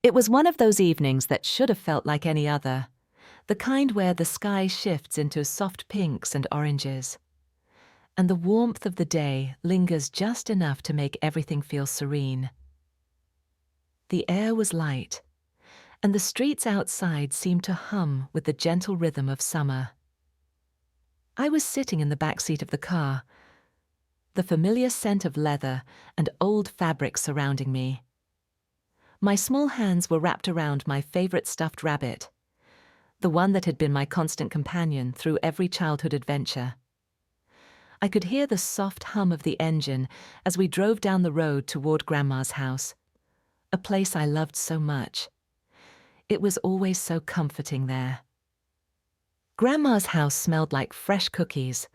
It was one of those evenings that should have felt like any other, the kind where the sky shifts into soft pinks and oranges, and the warmth of the day lingers just enough to make everything feel serene. The air was light, and the streets outside seemed to hum with the gentle rhythm of summer. I was sitting in the back seat of the car, the familiar scent of leather and old fabric surrounding me. My small hands were wrapped around my favorite stuffed rabbit, the one that had been my constant companion through every childhood adventure. I could hear the soft hum of the engine as we drove down the road toward Grandma's house, a place I loved so much. It was always so comforting there. Grandma's house smelled like fresh cookies,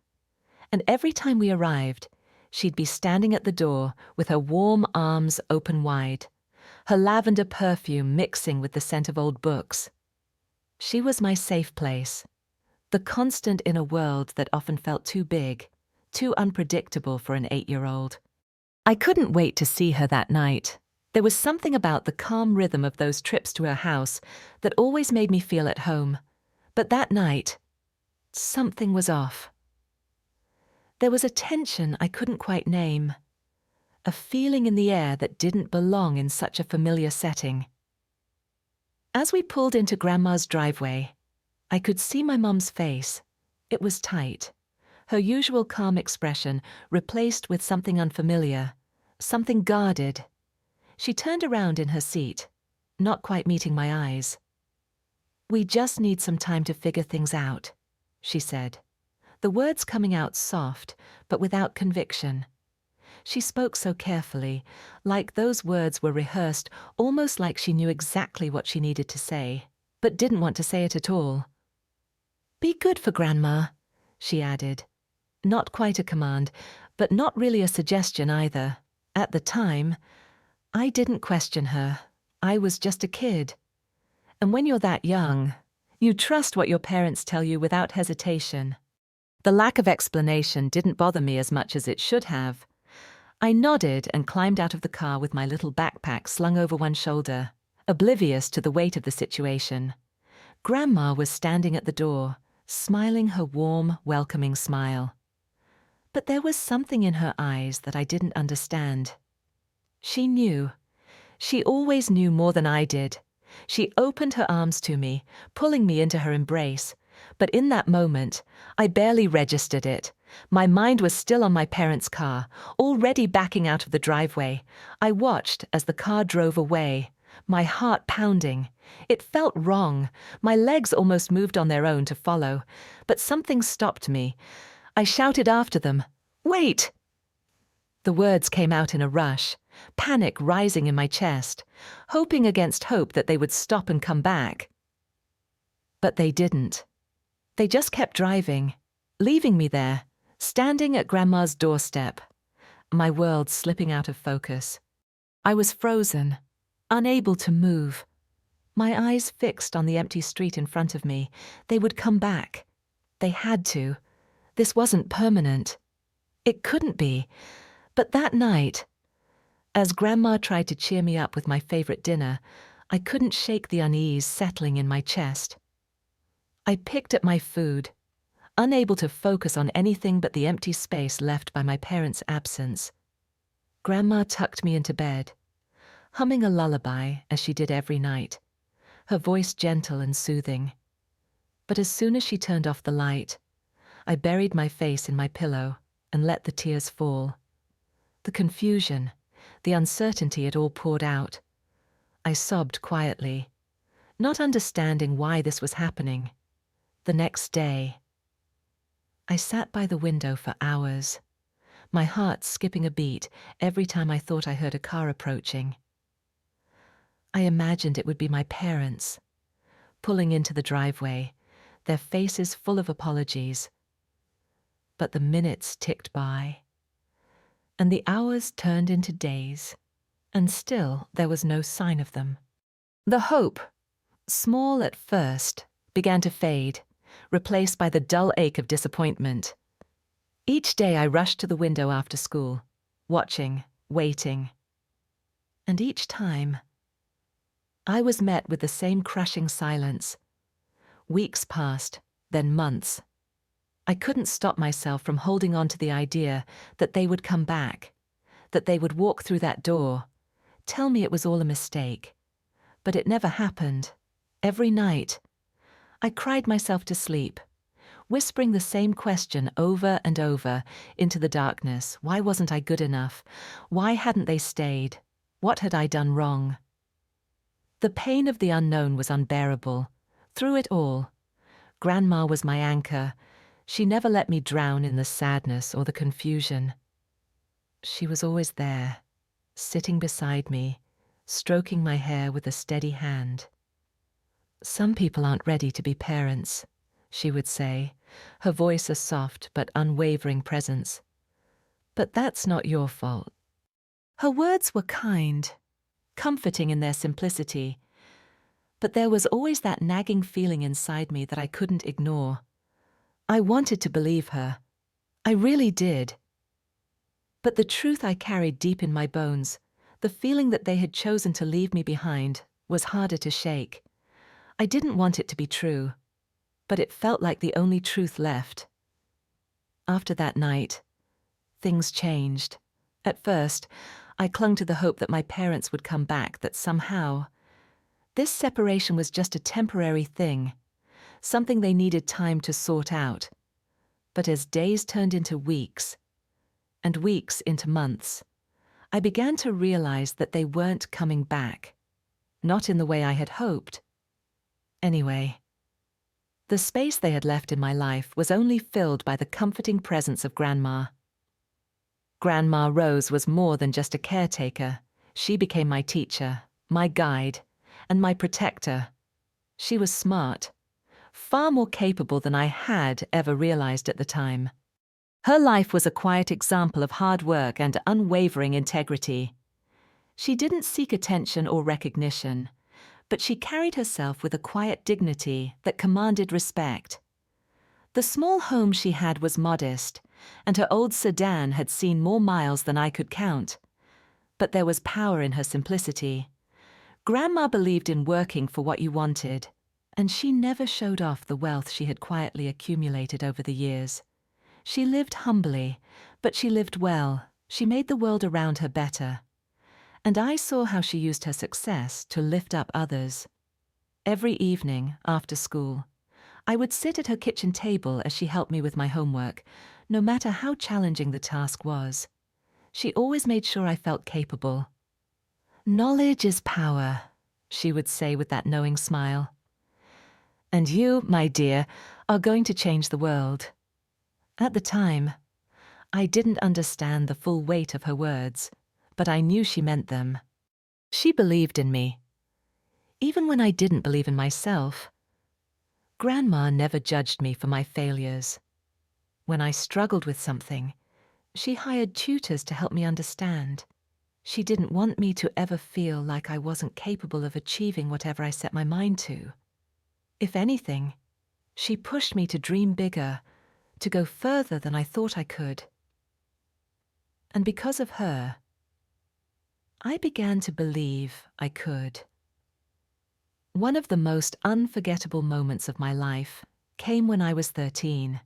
and every time we arrived, she'd be standing at the door with her warm arms open wide, her lavender perfume mixing with the scent of old books. She was my safe place, the constant in a world that often felt too big, too unpredictable for an 8-year-old. I couldn't wait to see her that night. There was something about the calm rhythm of those trips to her house that always made me feel at home. But that night, something was off. There was a tension I couldn't quite name, a feeling in the air that didn't belong in such a familiar setting. As we pulled into Grandma's driveway, I could see my mum's face. It was tight, her usual calm expression replaced with something unfamiliar, something guarded. She turned around in her seat, not quite meeting my eyes. "We just need some time to figure things out," she said, the words coming out soft, but without conviction. She spoke so carefully, like those words were rehearsed, almost like she knew exactly what she needed to say, but didn't want to say it at all. "Be good for Grandma," she added. Not quite a command, but not really a suggestion either. At the time, I didn't question her. I was just a kid. And when you're that young, you trust what your parents tell you without hesitation. The lack of explanation didn't bother me as much as it should have. I nodded and climbed out of the car with my little backpack slung over one shoulder, oblivious to the weight of the situation. Grandma was standing at the door, smiling her warm, welcoming smile. But there was something in her eyes that I didn't understand. She knew. She always knew more than I did. She opened her arms to me, pulling me into her embrace. But in that moment, I barely registered it. My mind was still on my parents' car, already backing out of the driveway. I watched as the car drove away, my heart pounding. It felt wrong. My legs almost moved on their own to follow, but something stopped me. I shouted after them, "Wait!" The words came out in a rush, panic rising in my chest, hoping against hope that they would stop and come back. But they didn't. They just kept driving, leaving me there, standing at Grandma's doorstep, my world slipping out of focus. I was frozen, unable to move, my eyes fixed on the empty street in front of me. They would come back. They had to. This wasn't permanent. It couldn't be. But that night, as Grandma tried to cheer me up with my favorite dinner, I couldn't shake the unease settling in my chest. I picked at my food, unable to focus on anything but the empty space left by my parents' absence. Grandma tucked me into bed, humming a lullaby as she did every night, her voice gentle and soothing. But as soon as she turned off the light, I buried my face in my pillow and let the tears fall. The confusion, the uncertainty it all poured out. I sobbed quietly, not understanding why this was happening. The next day, I sat by the window for hours, my heart skipping a beat every time I thought I heard a car approaching. I imagined it would be my parents, pulling into the driveway, their faces full of apologies. But the minutes ticked by, and the hours turned into days, and still there was no sign of them. The hope, small at first, began to fade, replaced by the dull ache of disappointment. Each day I rushed to the window after school, watching, waiting. And each time, I was met with the same crushing silence. Weeks passed, then months. I couldn't stop myself from holding on to the idea that they would come back, that they would walk through that door, tell me it was all a mistake. But it never happened. Every night, I cried myself to sleep, whispering the same question over and over into the darkness. Why wasn't I good enough? Why hadn't they stayed? What had I done wrong? The pain of the unknown was unbearable. Through it all, Grandma was my anchor. She never let me drown in the sadness or the confusion. She was always there, sitting beside me, stroking my hair with a steady hand. "Some people aren't ready to be parents," she would say, her voice a soft but unwavering presence. "But that's not your fault." Her words were kind, comforting in their simplicity, but there was always that nagging feeling inside me that I couldn't ignore. I wanted to believe her. I really did. But the truth I carried deep in my bones, the feeling that they had chosen to leave me behind, was harder to shake. I didn't want it to be true, but it felt like the only truth left. After that night, things changed. At first, I clung to the hope that my parents would come back, that somehow this separation was just a temporary thing, something they needed time to sort out. But as days turned into weeks, and weeks into months, I began to realize that they weren't coming back. Not in the way I had hoped. Anyway, the space they had left in my life was only filled by the comforting presence of Grandma. Grandma Rose was more than just a caretaker. She became my teacher, my guide, and my protector. She was smart, far more capable than I had ever realized at the time. Her life was a quiet example of hard work and unwavering integrity. She didn't seek attention or recognition, but she carried herself with a quiet dignity that commanded respect. The small home she had was modest, and her old sedan had seen more miles than I could count. But there was power in her simplicity. Grandma believed in working for what you wanted, and she never showed off the wealth she had quietly accumulated over the years. She lived humbly, but she lived well. She made the world around her better. And I saw how she used her success to lift up others. Every evening, after school, I would sit at her kitchen table as she helped me with my homework, no matter how challenging the task was. She always made sure I felt capable. "Knowledge is power," she would say with that knowing smile. "And you, my dear, are going to change the world." At the time, I didn't understand the full weight of her words, but I knew she meant them. She believed in me, even when I didn't believe in myself. Grandma never judged me for my failures. When I struggled with something, she hired tutors to help me understand. She didn't want me to ever feel like I wasn't capable of achieving whatever I set my mind to. If anything, she pushed me to dream bigger, to go further than I thought I could. And because of her, I began to believe I could. One of the most unforgettable moments of my life came when I was 13.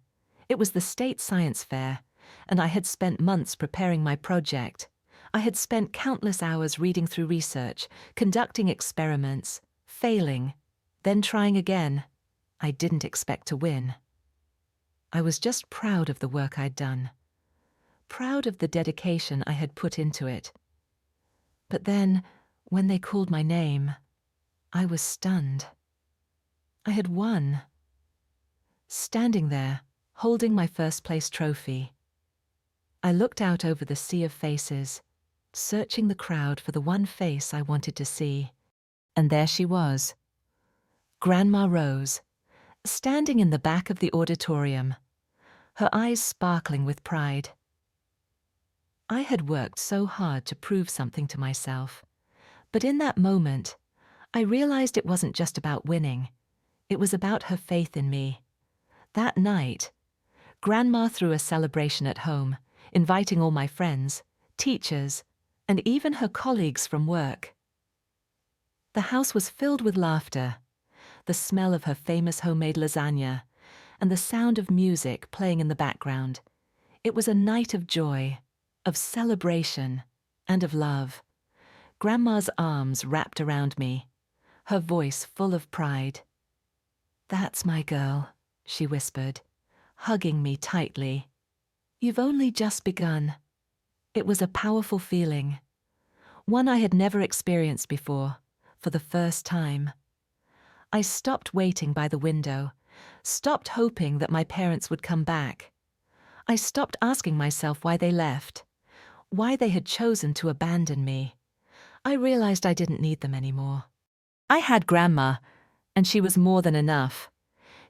It was the state science fair, and I had spent months preparing my project. I had spent countless hours reading through research, conducting experiments, failing, then trying again. I didn't expect to win. I was just proud of the work I'd done, proud of the dedication I had put into it. But then, when they called my name, I was stunned. I had won. Standing there, holding my first-place trophy, I looked out over the sea of faces, searching the crowd for the one face I wanted to see. And there she was, Grandma Rose, standing in the back of the auditorium, her eyes sparkling with pride. I had worked so hard to prove something to myself, but in that moment, I realized it wasn't just about winning. It was about her faith in me. That night, Grandma threw a celebration at home, inviting all my friends, teachers, and even her colleagues from work. The house was filled with laughter, the smell of her famous homemade lasagna, and the sound of music playing in the background. It was a night of joy, of celebration, and of love. Grandma's arms wrapped around me, her voice full of pride. "That's my girl," she whispered, hugging me tightly. "You've only just begun." It was a powerful feeling, one I had never experienced before, for the first time. I stopped waiting by the window, stopped hoping that my parents would come back. I stopped asking myself why they left, why they had chosen to abandon me. I realized I didn't need them anymore. I had Grandma, and she was more than enough.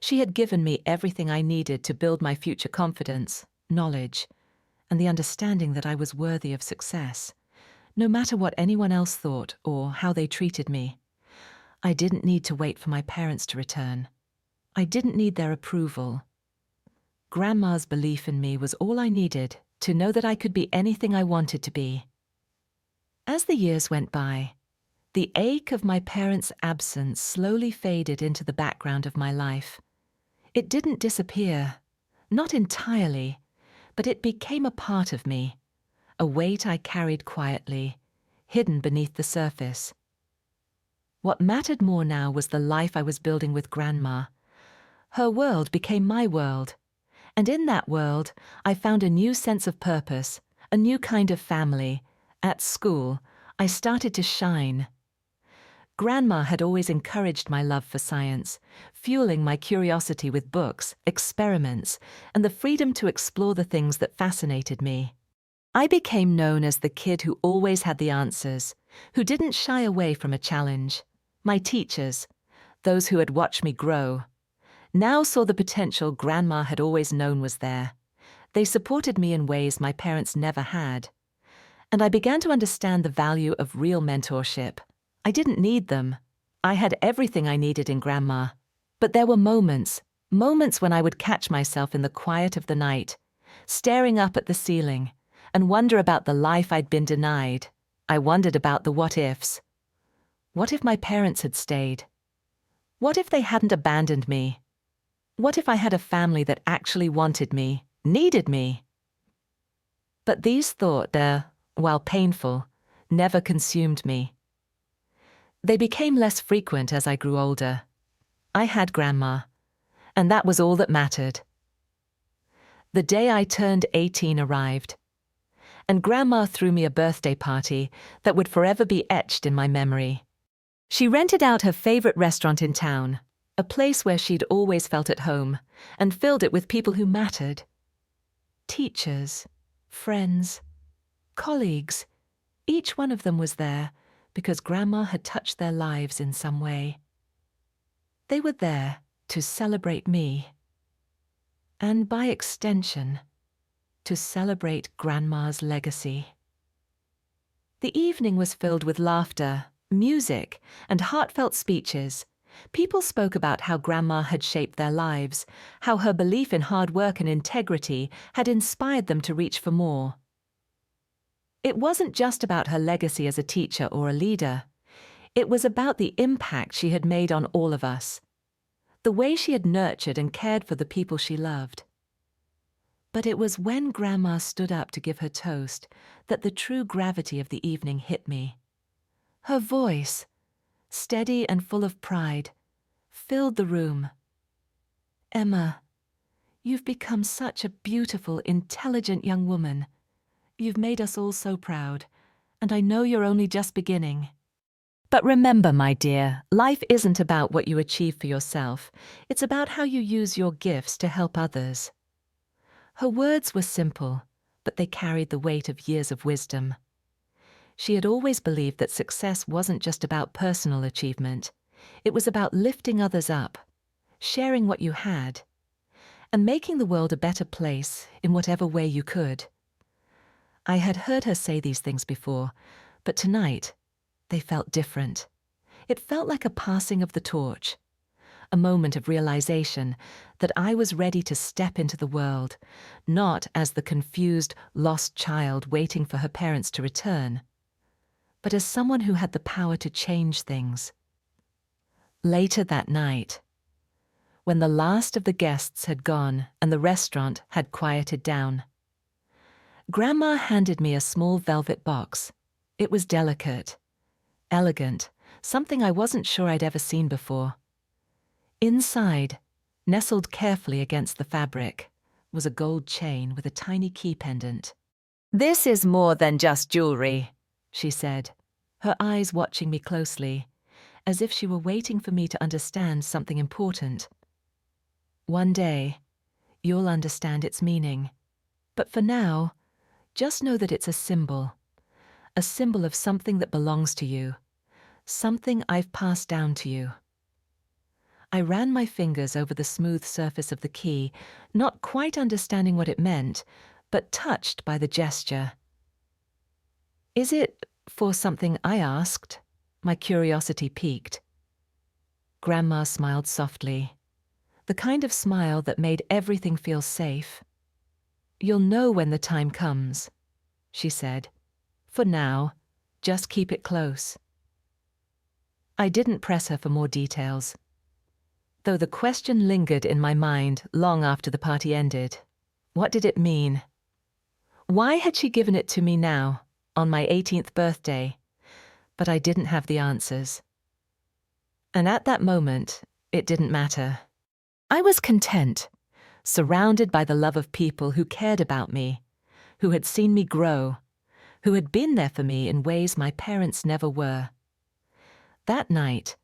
She had given me everything I needed to build my future confidence, knowledge, and the understanding that I was worthy of success, no matter what anyone else thought or how they treated me. I didn't need to wait for my parents to return. I didn't need their approval. Grandma's belief in me was all I needed to know that I could be anything I wanted to be. As the years went by, the ache of my parents' absence slowly faded into the background of my life. It didn't disappear, not entirely, but it became a part of me, a weight I carried quietly, hidden beneath the surface. What mattered more now was the life I was building with Grandma. Her world became my world, and in that world I found a new sense of purpose, a new kind of family. At school, I started to shine. Grandma had always encouraged my love for science, fueling my curiosity with books, experiments, and the freedom to explore the things that fascinated me. I became known as the kid who always had the answers, who didn't shy away from a challenge. My teachers, those who had watched me grow, now saw the potential Grandma had always known was there. They supported me in ways my parents never had. And I began to understand the value of real mentorship. I didn't need them. I had everything I needed in Grandma. But there were moments when I would catch myself in the quiet of the night, staring up at the ceiling, and wonder about the life I'd been denied. I wondered about the what-ifs. What if my parents had stayed? What if they hadn't abandoned me? What if I had a family that actually wanted me, needed me? But these thoughts, while painful, never consumed me. They became less frequent as I grew older. I had Grandma, and that was all that mattered. The day I turned 18 arrived, and Grandma threw me a birthday party that would forever be etched in my memory. She rented out her favorite restaurant in town, a place where she'd always felt at home, and filled it with people who mattered. Teachers, friends, colleagues, each one of them was there because Grandma had touched their lives in some way. They were there to celebrate me, and by extension, to celebrate Grandma's legacy. The evening was filled with laughter, music, and heartfelt speeches. People spoke about how Grandma had shaped their lives, how her belief in hard work and integrity had inspired them to reach for more. It wasn't just about her legacy as a teacher or a leader. It was about the impact she had made on all of us, the way she had nurtured and cared for the people she loved. But it was when Grandma stood up to give her toast that the true gravity of the evening hit me. Her voice, steady and full of pride, filled the room. "Emma, you've become such a beautiful, intelligent young woman. You've made us all so proud, and I know you're only just beginning. But remember, my dear, life isn't about what you achieve for yourself. It's about how you use your gifts to help others." Her words were simple, but they carried the weight of years of wisdom. She had always believed that success wasn't just about personal achievement. It was about lifting others up, sharing what you had, and making the world a better place in whatever way you could. I had heard her say these things before, but tonight, they felt different. It felt like a passing of the torch, a moment of realization that I was ready to step into the world, not as the confused, lost child waiting for her parents to return, but as someone who had the power to change things, Later that night, when the last of the guests had gone and the restaurant had quieted down, Grandma handed me a small velvet box. It was delicate, elegant, something I wasn't sure I'd ever seen before. Inside, nestled carefully against the fabric, was a gold chain with a tiny key pendant. "This is more than just jewelry," she said, her eyes watching me closely, as if she were waiting for me to understand something important. "One day, you'll understand its meaning. But for now, just know that it's a symbol of something that belongs to you, something I've passed down to you." I ran my fingers over the smooth surface of the key, not quite understanding what it meant, but touched by the gesture. "Is it for something?" I asked, my curiosity piqued. Grandma smiled softly, the kind of smile that made everything feel safe. "You'll know when the time comes," she said. "For now, just keep it close." I didn't press her for more details, though the question lingered in my mind long after the party ended. What did it mean? Why had she given it to me now, on my 18th birthday? But I didn't have the answers. And at that moment, it didn't matter. I was content, surrounded by the love of people who cared about me, who had seen me grow, who had been there for me in ways my parents never were. That night,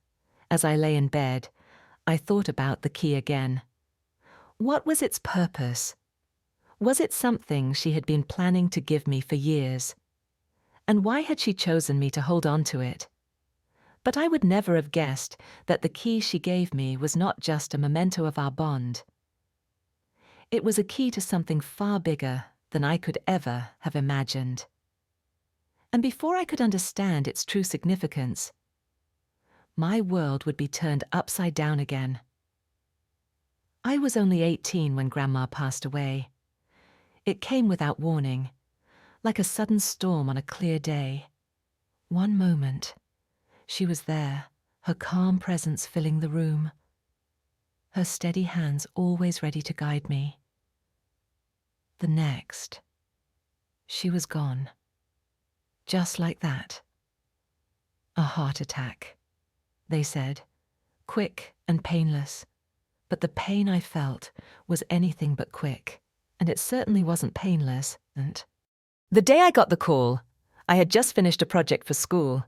as I lay in bed, I thought about the key again. What was its purpose? Was it something she had been planning to give me for years? And why had she chosen me to hold on to it? But I would never have guessed that the key she gave me was not just a memento of our bond. It was a key to something far bigger than I could ever have imagined. And before I could understand its true significance, my world would be turned upside down again. I was only 18 when Grandma passed away. It came without warning, like a sudden storm on a clear day. One moment, she was there, her calm presence filling the room, her steady hands always ready to guide me. The next, she was gone. Just like that. A heart attack, they said, quick and painless. But the pain I felt was anything but quick, and it certainly wasn't painless. And the day I got the call, I had just finished a project for school.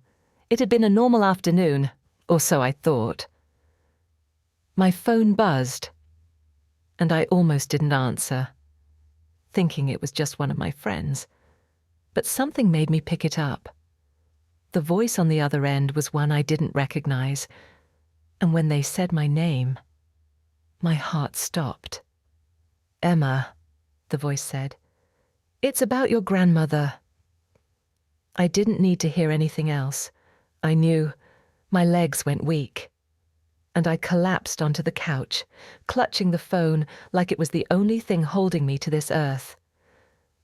It had been a normal afternoon, or so I thought. My phone buzzed, and I almost didn't answer, thinking it was just one of my friends. But something made me pick it up. The voice on the other end was one I didn't recognize, and when they said my name, my heart stopped. "Emma," the voice said, "it's about your grandmother." I didn't need to hear anything else. I knew. My legs went weak, and I collapsed onto the couch, clutching the phone like it was the only thing holding me to this earth.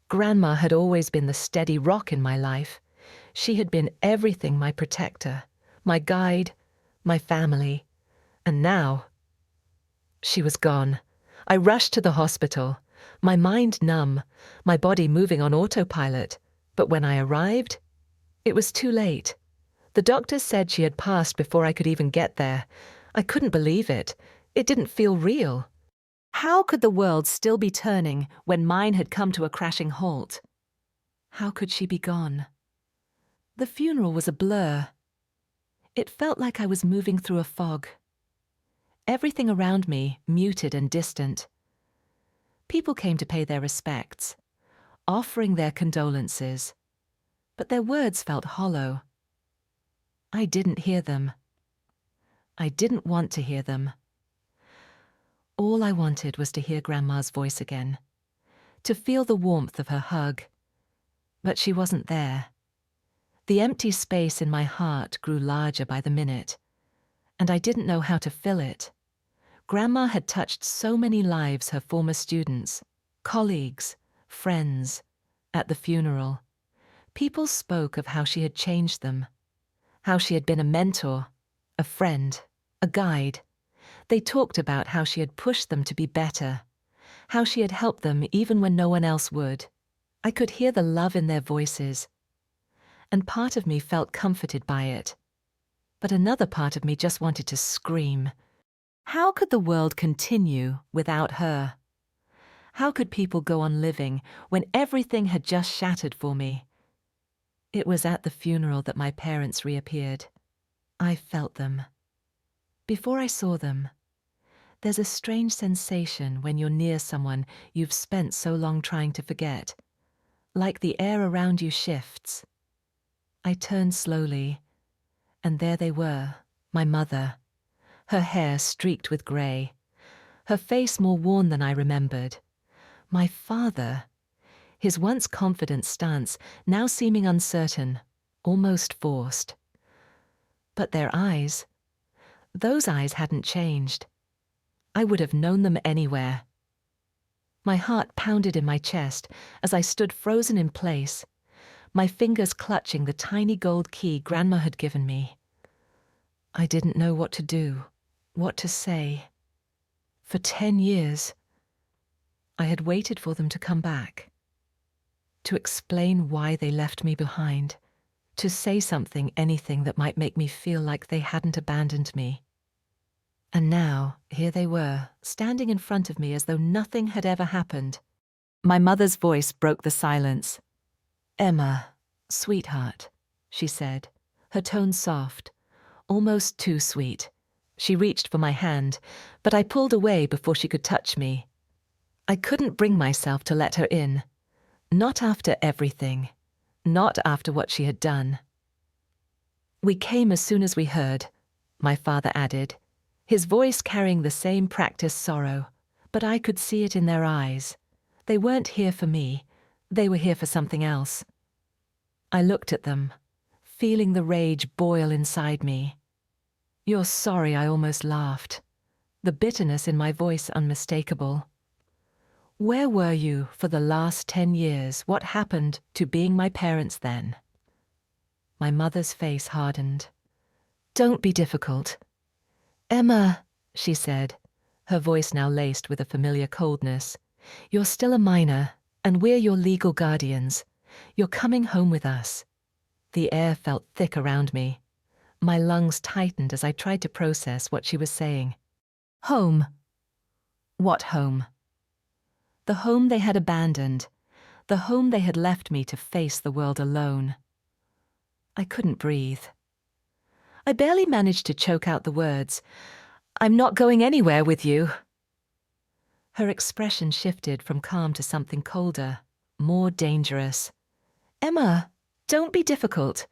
Grandma had always been the steady rock in my life. She had been everything: my protector, my guide, my family. And now, she was gone. I rushed to the hospital, my mind numb, my body moving on autopilot. But when I arrived, it was too late. The doctors said she had passed before I could even get there. I couldn't believe it. It didn't feel real. How could the world still be turning when mine had come to a crashing halt? How could she be gone? The funeral was a blur. It felt like I was moving through a fog. Everything around me muted and distant. People came to pay their respects, offering their condolences, but their words felt hollow. I didn't hear them. I didn't want to hear them. All I wanted was to hear Grandma's voice again, to feel the warmth of her hug. But she wasn't there. The empty space in my heart grew larger by the minute, and I didn't know how to fill it. Grandma had touched so many lives: her former students, colleagues, friends. At the funeral, people spoke of how she had changed them, how she had been a mentor, a friend, a guide. They talked about how she had pushed them to be better, how she had helped them even when no one else would. I could hear the love in their voices, and part of me felt comforted by it. But another part of me just wanted to scream. How could the world continue without her? How could people go on living when everything had just shattered for me? It was at the funeral that my parents reappeared. I felt them. Before I saw them, there's a strange sensation when you're near someone you've spent so long trying to forget, like the air around you shifts. I turned slowly, and there they were, my mother, her hair streaked with grey, her face more worn than I remembered. My father, his once confident stance now seeming uncertain, almost forced. But their eyes, those eyes hadn't changed. I would have known them anywhere. My heart pounded in my chest as I stood frozen in place, my fingers clutching the tiny gold key Grandma had given me. I didn't know what to do, what to say. For 10 years, I had waited for them to come back, to explain why they left me behind, to say something, anything that might make me feel like they hadn't abandoned me. And now, here they were, standing in front of me as though nothing had ever happened. My mother's voice broke the silence. "Emma, sweetheart," she said, her tone soft, almost too sweet. She reached for my hand, but I pulled away before she could touch me. I couldn't bring myself to let her in. Not after everything. Not after what she had done. "We came as soon as we heard," my father added, his voice carrying the same practiced sorrow, but I could see it in their eyes. They weren't here for me. They were here for something else. I looked at them, feeling the rage boil inside me. "You're sorry," I almost laughed, the bitterness in my voice unmistakable. "Where were you for the last 10 years? What happened to being my parents then?" My mother's face hardened. "Don't be difficult." "Emma," she said, her voice now laced with a familiar coldness, "you're still a minor, and we're your legal guardians. You're coming home with us." The air felt thick around me. My lungs tightened as I tried to process what she was saying. Home. What home? The home they had abandoned, the home they had left me to face the world alone. I couldn't breathe. I barely managed to choke out the words. "I'm not going anywhere with you." Her expression shifted from calm to something colder, more dangerous. "Emma, don't be difficult.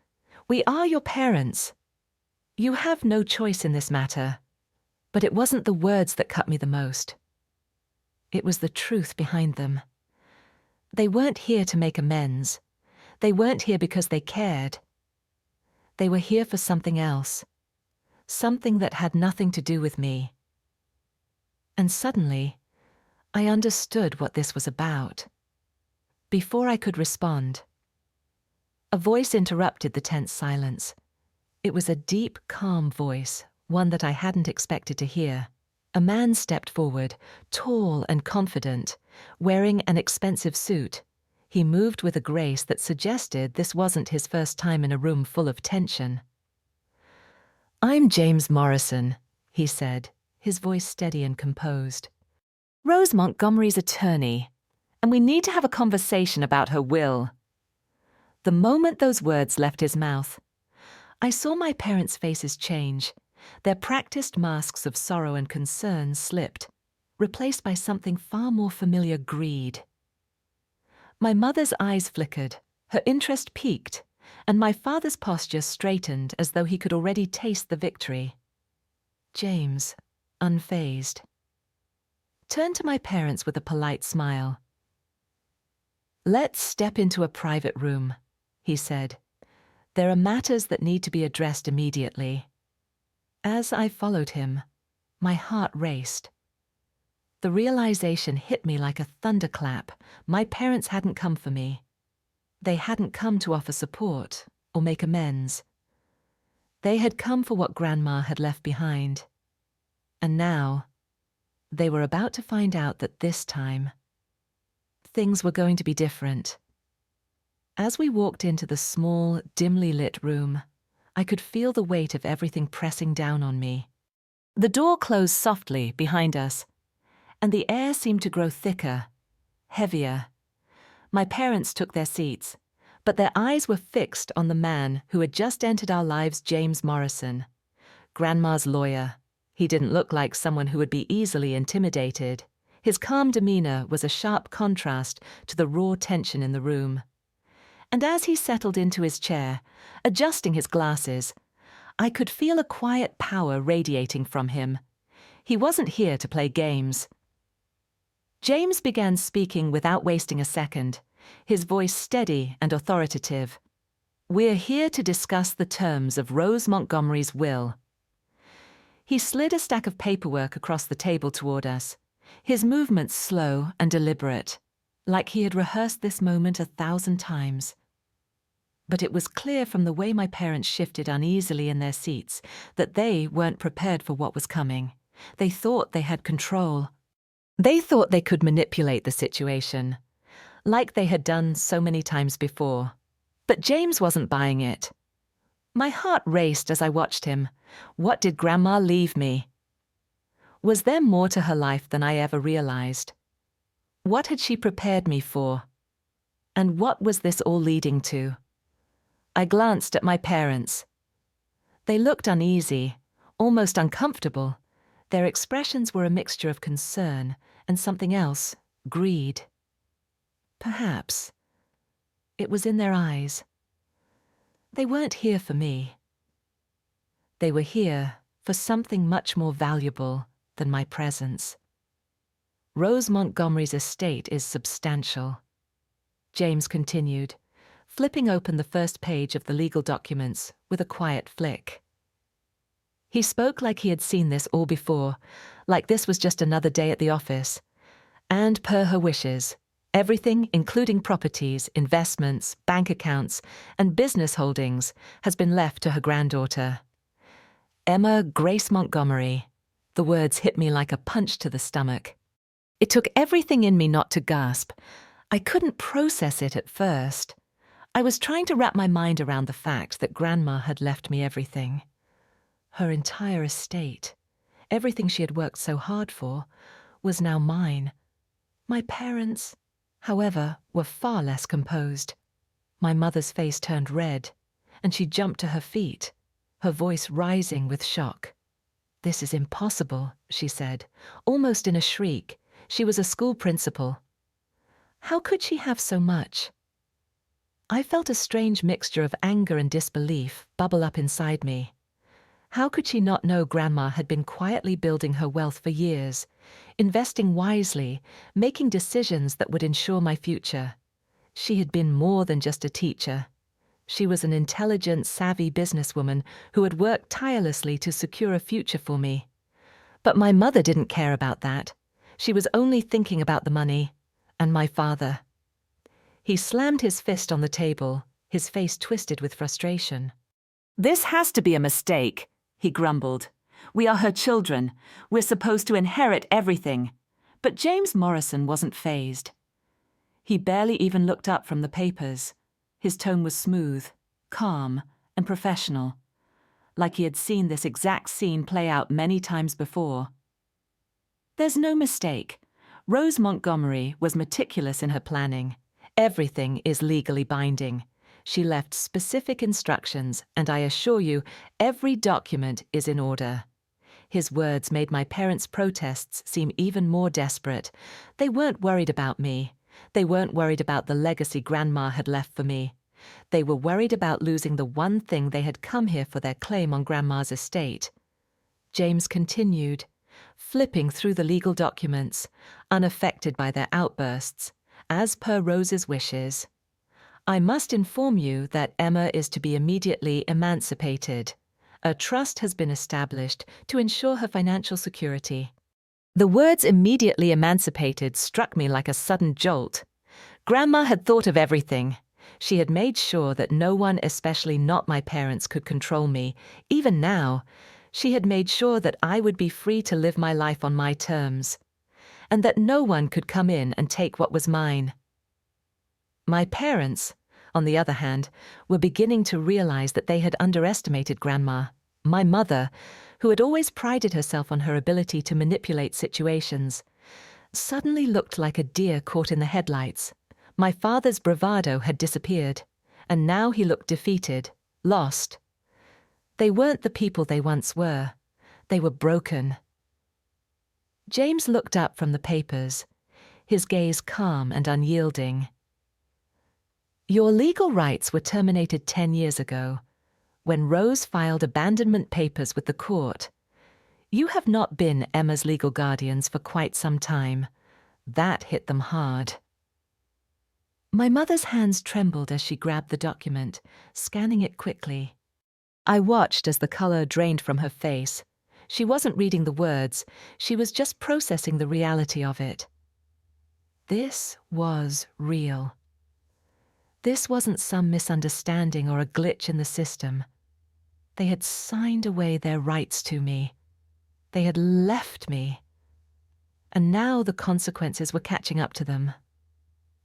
We are your parents. You have no choice in this matter." But it wasn't the words that cut me the most. It was the truth behind them. They weren't here to make amends. They weren't here because they cared. They were here for something else. Something that had nothing to do with me. And suddenly, I understood what this was about. Before I could respond, a voice interrupted the tense silence. It was a deep, calm voice, one that I hadn't expected to hear. A man stepped forward, tall and confident, wearing an expensive suit. He moved with a grace that suggested this wasn't his first time in a room full of tension. "I'm James Morrison," he said, his voice steady and composed. "Rose Montgomery's attorney, and we need to have a conversation about her will." The moment those words left his mouth, I saw my parents' faces change. Their practiced masks of sorrow and concern slipped, replaced by something far more familiar: greed. My mother's eyes flickered, her interest peaked, and my father's posture straightened as though he could already taste the victory. James, unfazed, turned to my parents with a polite smile. "Let's step into a private room," he said. "There are matters that need to be addressed immediately." As I followed him, my heart raced. The realization hit me like a thunderclap. My parents hadn't come for me. They hadn't come to offer support or make amends. They had come for what Grandma had left behind. And now, they were about to find out that this time, things were going to be different. As we walked into the small, dimly lit room, I could feel the weight of everything pressing down on me. The door closed softly behind us, and the air seemed to grow thicker, heavier. My parents took their seats, but their eyes were fixed on the man who had just entered our lives, James Morrison, Grandma's lawyer. He didn't look like someone who would be easily intimidated. His calm demeanor was a sharp contrast to the raw tension in the room. And as he settled into his chair, adjusting his glasses, I could feel a quiet power radiating from him. He wasn't here to play games. James began speaking without wasting a second, his voice steady and authoritative. "We're here to discuss the terms of Rose Montgomery's will." He slid a stack of paperwork across the table toward us, his movements slow and deliberate, like he had rehearsed this moment 1,000 times. But it was clear from the way my parents shifted uneasily in their seats that they weren't prepared for what was coming. They thought they had control. They thought they could manipulate the situation, like they had done so many times before. But James wasn't buying it. My heart raced as I watched him. What did Grandma leave me? Was there more to her life than I ever realized? What had she prepared me for? And what was this all leading to? I glanced at my parents. They looked uneasy, almost uncomfortable. Their expressions were a mixture of concern and something else, greed. Perhaps. It was in their eyes. They weren't here for me. They were here for something much more valuable than my presence. Rose Montgomery's estate is substantial. James continued, flipping open the first page of the legal documents with a quiet flick. He spoke like he had seen this all before, like this was just another day at the office. And per her wishes, everything, including properties, investments, bank accounts, and business holdings, has been left to her granddaughter, Emma Grace Montgomery. The words hit me like a punch to the stomach. It took everything in me not to gasp. I couldn't process it at first. I was trying to wrap my mind around the fact that Grandma had left me everything. Her entire estate, everything she had worked so hard for, was now mine. My parents, however, were far less composed. My mother's face turned red, and she jumped to her feet, her voice rising with shock. "This is impossible," she said, almost in a shriek. She was a school principal. How could she have so much? I felt a strange mixture of anger and disbelief bubble up inside me. How could she not know Grandma had been quietly building her wealth for years, investing wisely, making decisions that would ensure my future? She had been more than just a teacher. She was an intelligent, savvy businesswoman who had worked tirelessly to secure a future for me. But my mother didn't care about that. She was only thinking about the money, and my father. He slammed his fist on the table, his face twisted with frustration. "This has to be a mistake," he grumbled. "We are her children. We're supposed to inherit everything." But James Morrison wasn't fazed. He barely even looked up from the papers. His tone was smooth, calm, and professional, like he had seen this exact scene play out many times before. "There's no mistake. Rose Montgomery was meticulous in her planning. Everything is legally binding. She left specific instructions, and I assure you, every document is in order." His words made my parents' protests seem even more desperate. They weren't worried about me. They weren't worried about the legacy Grandma had left for me. They were worried about losing the one thing they had come here for, their claim on Grandma's estate. James continued, flipping through the legal documents, unaffected by their outbursts, as per Rose's wishes. "I must inform you that Emma is to be immediately emancipated. A trust has been established to ensure her financial security." The words "immediately emancipated" struck me like a sudden jolt. Grandma had thought of everything. She had made sure that no one, especially not my parents, could control me. Even now, She had made sure that I would be free to live my life on my terms, and that no one could come in and take what was mine. My parents, on the other hand, were beginning to realize that they had underestimated Grandma, my mother, who had always prided herself on her ability to manipulate situations, suddenly looked like a deer caught in the headlights. My father's bravado had disappeared, and now he looked defeated, lost. They weren't the people they once were. They were broken. James looked up from the papers, his gaze calm and unyielding. Your legal rights were terminated 10 years ago, when Rose filed abandonment papers with the court. You have not been Emma's legal guardians for quite some time. That hit them hard. My mother's hands trembled as she grabbed the document, scanning it quickly. I watched as the color drained from her face. She wasn't reading the words, she was just processing the reality of it. This was real. This wasn't some misunderstanding or a glitch in the system. They had signed away their rights to me. They had left me. And now the consequences were catching up to them.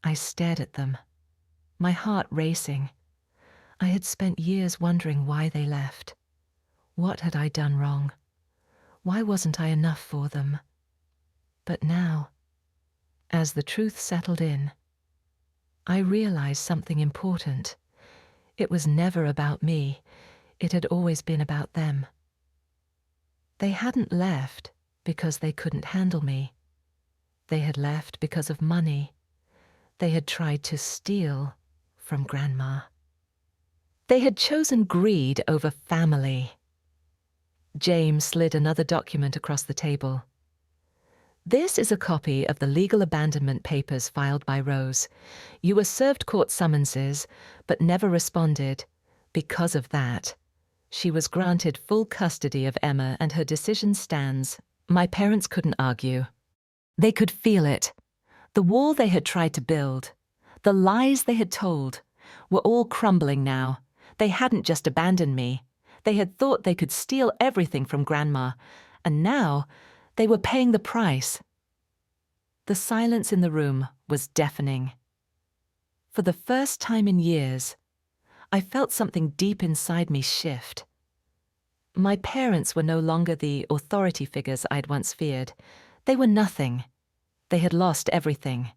I stared at them, my heart racing. I had spent years wondering why they left. What had I done wrong? Why wasn't I enough for them? But now, as the truth settled in, I realized something important. It was never about me. It had always been about them. They hadn't left because they couldn't handle me. They had left because of money. They had tried to steal from Grandma. They had chosen greed over family. James slid another document across the table. This is a copy of the legal abandonment papers filed by Rose. You were served court summonses, but never responded. Because of that, she was granted full custody of Emma, and her decision stands. My parents couldn't argue. They could feel it. The wall they had tried to build, the lies they had told, were all crumbling now. They hadn't just abandoned me. They had thought they could steal everything from Grandma, and now they were paying the price. The silence in the room was deafening. For the first time in years, I felt something deep inside me shift. My parents were no longer the authority figures I'd once feared. They were nothing. They had lost everything.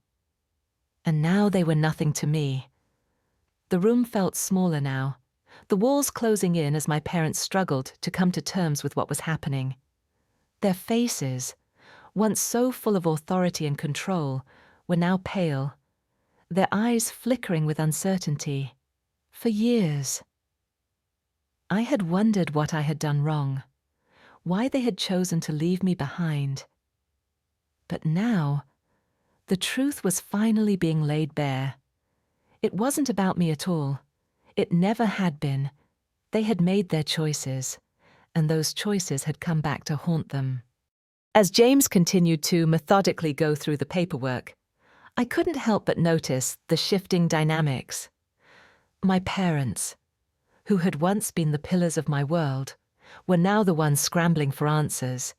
And now they were nothing to me. The room felt smaller now, the walls closing in as my parents struggled to come to terms with what was happening. Their faces, once so full of authority and control, were now pale, their eyes flickering with uncertainty. For years, I had wondered what I had done wrong, why they had chosen to leave me behind. But now, the truth was finally being laid bare. It wasn't about me at all. It never had been. They had made their choices, and those choices had come back to haunt them. As James continued to methodically go through the paperwork, I couldn't help but notice the shifting dynamics. My parents, who had once been the pillars of my world, were now the ones scrambling for answers,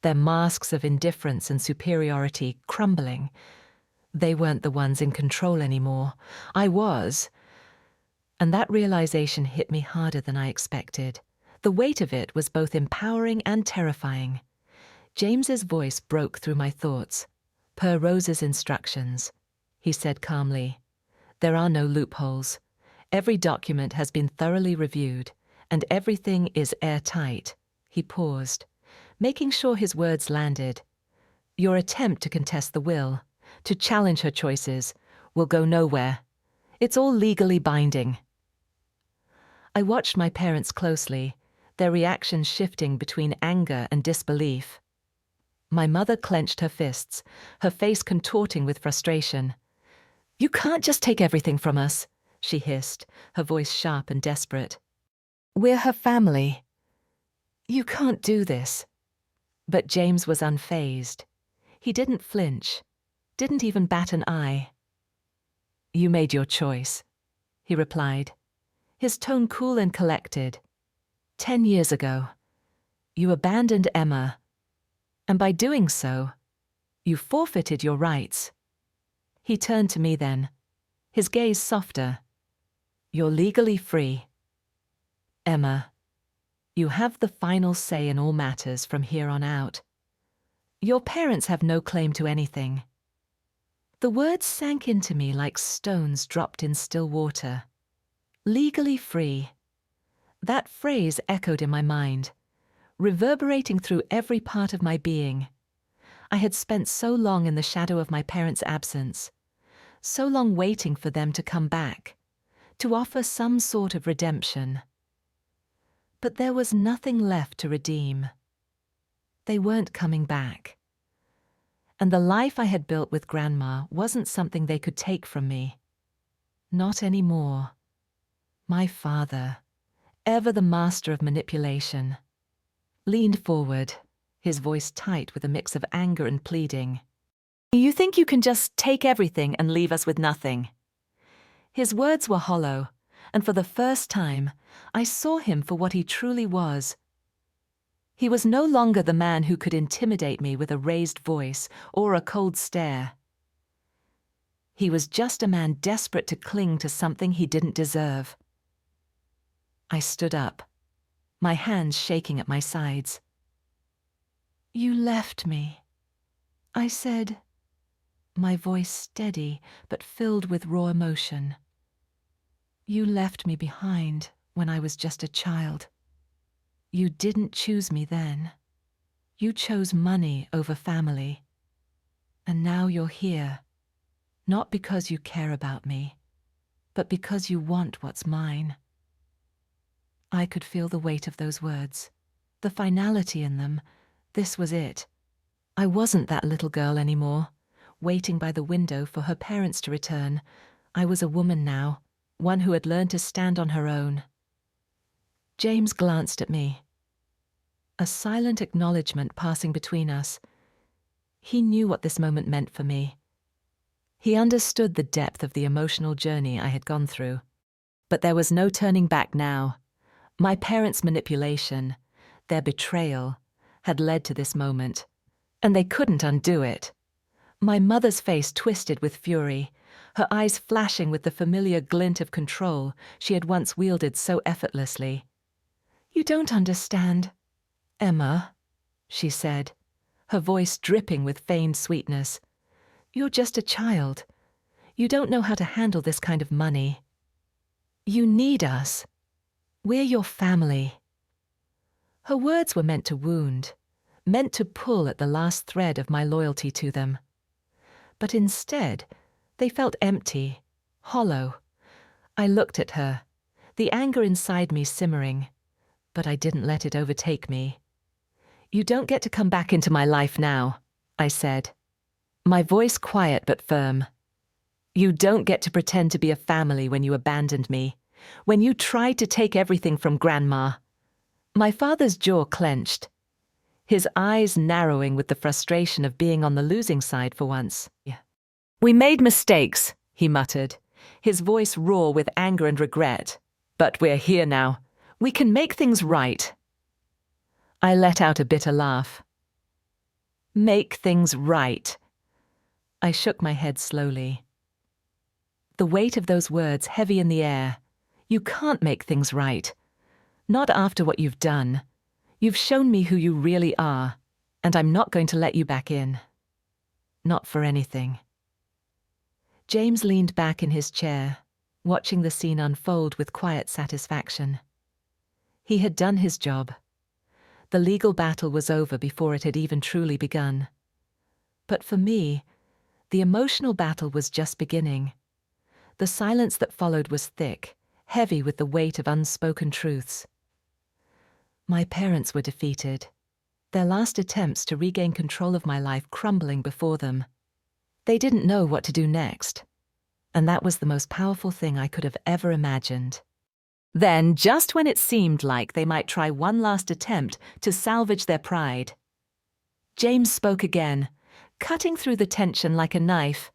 their masks of indifference and superiority crumbling. They weren't the ones in control anymore. I was. And that realization hit me harder than I expected. The weight of it was both empowering and terrifying. James's voice broke through my thoughts. Per Rose's instructions, he said calmly, there are no loopholes. Every document has been thoroughly reviewed, and everything is airtight. He paused, making sure his words landed. Your attempt to contest the will, to challenge her choices, will go nowhere. It's all legally binding. I watched my parents closely, their reactions shifting between anger and disbelief. My mother clenched her fists, her face contorting with frustration. You can't just take everything from us, she hissed, her voice sharp and desperate. We're her family. You can't do this. But James was unfazed. He didn't flinch, didn't even bat an eye. You made your choice, he replied, his tone cool and collected. 10 years ago. You abandoned Emma, and by doing so, you forfeited your rights. He turned to me then, his gaze softer. You're legally free. Emma, you have the final say in all matters from here on out. Your parents have no claim to anything. The words sank into me like stones dropped in still water. Legally free. That phrase echoed in my mind, reverberating through every part of my being. I had spent so long in the shadow of my parents' absence, so long waiting for them to come back, to offer some sort of redemption. But there was nothing left to redeem. They weren't coming back. And the life I had built with Grandma wasn't something they could take from me. Not anymore. My father, ever the master of manipulation, leaned forward, his voice tight with a mix of anger and pleading. You think you can just take everything and leave us with nothing? His words were hollow, and for the first time, I saw him for what he truly was. He was no longer the man who could intimidate me with a raised voice or a cold stare. He was just a man desperate to cling to something he didn't deserve. I stood up, my hands shaking at my sides. You left me, I said, my voice steady but filled with raw emotion. You left me behind when I was just a child. You didn't choose me then. You chose money over family. And now you're here, not because you care about me, but because you want what's mine. I could feel the weight of those words, the finality in them. This was it. I wasn't that little girl anymore, waiting by the window for her parents to return. I was a woman now, one who had learned to stand on her own. James glanced at me. A silent acknowledgement passing between us. He knew what this moment meant for me. He understood the depth of the emotional journey I had gone through. But there was no turning back now. My parents' manipulation, their betrayal, had led to this moment, and they couldn't undo it. My mother's face twisted with fury, her eyes flashing with the familiar glint of control she had once wielded so effortlessly. You don't understand, Emma, she said, her voice dripping with feigned sweetness. You're just a child. You don't know how to handle this kind of money. You need us. We're your family. Her words were meant to wound, meant to pull at the last thread of my loyalty to them. But instead, they felt empty, hollow. I looked at her, the anger inside me simmering, but I didn't let it overtake me. You don't get to come back into my life now, I said, my voice quiet but firm. You don't get to pretend to be a family when you abandoned me, when you tried to take everything from Grandma. My father's jaw clenched, his eyes narrowing with the frustration of being on the losing side for once. We made mistakes, he muttered, his voice raw with anger and regret. But we're here now. We can make things right. I let out a bitter laugh. Make things right. I shook my head slowly. The weight of those words heavy in the air. You can't make things right. Not after what you've done. You've shown me who you really are, and I'm not going to let you back in. Not for anything. James leaned back in his chair, watching the scene unfold with quiet satisfaction. He had done his job. The legal battle was over before it had even truly begun. But for me, the emotional battle was just beginning. The silence that followed was thick, heavy with the weight of unspoken truths. My parents were defeated, their last attempts to regain control of my life crumbling before them. They didn't know what to do next, and that was the most powerful thing I could have ever imagined. Then, just when it seemed like they might try one last attempt to salvage their pride, James spoke again, cutting through the tension like a knife.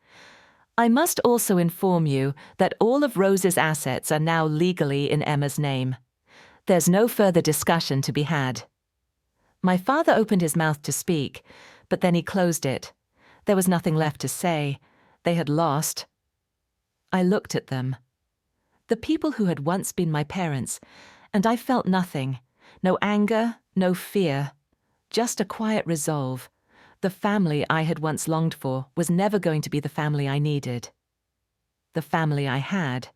I must also inform you that all of Rose's assets are now legally in Emma's name. There's no further discussion to be had. My father opened his mouth to speak, but then he closed it. There was nothing left to say. They had lost. I looked at them. The people who had once been my parents, and I felt nothing. No anger, no fear. Just a quiet resolve. The family I had once longed for was never going to be the family I needed. The family I had.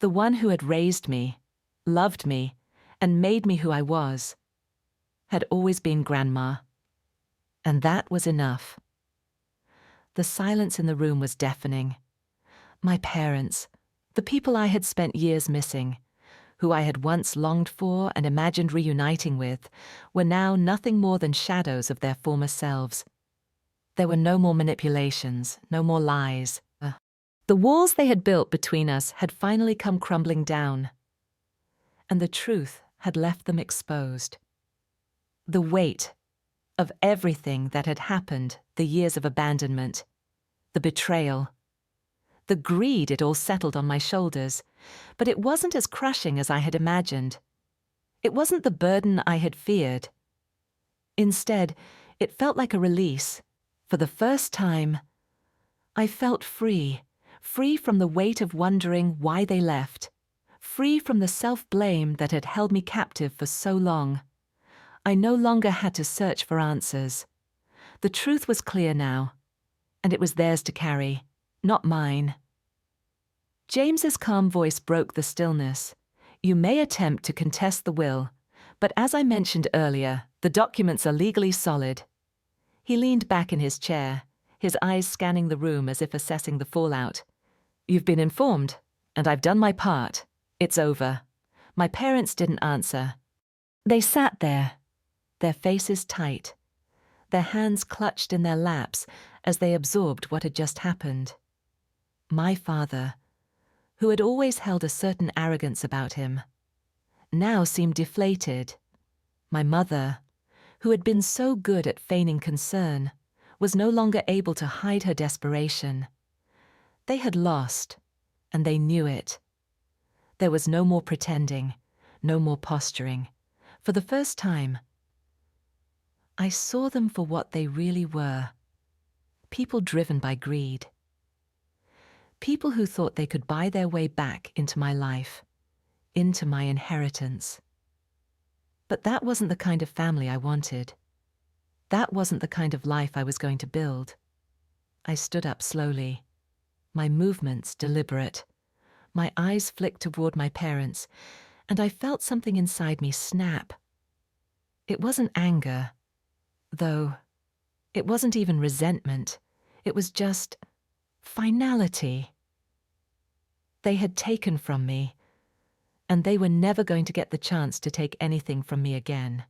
The one who had raised me, loved me, and made me who I was, had always been Grandma. And that was enough. The silence in the room was deafening. My parents, the people I had spent years missing, who I had once longed for and imagined reuniting with, were now nothing more than shadows of their former selves. There were no more manipulations, no more lies. The walls they had built between us had finally come crumbling down, and the truth had left them exposed. The weight of everything that had happened, the years of abandonment, the betrayal, the greed, it all settled on my shoulders, but it wasn't as crushing as I had imagined. It wasn't the burden I had feared. Instead, it felt like a release. For the first time, I felt free, free from the weight of wondering why they left, free from the self-blame that had held me captive for so long. I no longer had to search for answers. The truth was clear now, and it was theirs to carry, not mine. James's calm voice broke the stillness. You may attempt to contest the will, but as I mentioned earlier, the documents are legally solid. He leaned back in his chair, his eyes scanning the room as if assessing the fallout. You've been informed, and I've done my part. It's over. My parents didn't answer. They sat there, their faces tight, their hands clutched in their laps as they absorbed what had just happened. My father, who had always held a certain arrogance about him, now seemed deflated. My mother, who had been so good at feigning concern, was no longer able to hide her desperation. They had lost, and they knew it. There was no more pretending, no more posturing. For the first time, I saw them for what they really were. People driven by greed. People who thought they could buy their way back into my life, into my inheritance. But that wasn't the kind of family I wanted. That wasn't the kind of life I was going to build. I stood up slowly, my movements deliberate. My eyes flicked toward my parents, and I felt something inside me snap. It wasn't anger, though. It wasn't even resentment. It was just finality. They had taken from me, and they were never going to get the chance to take anything from me again.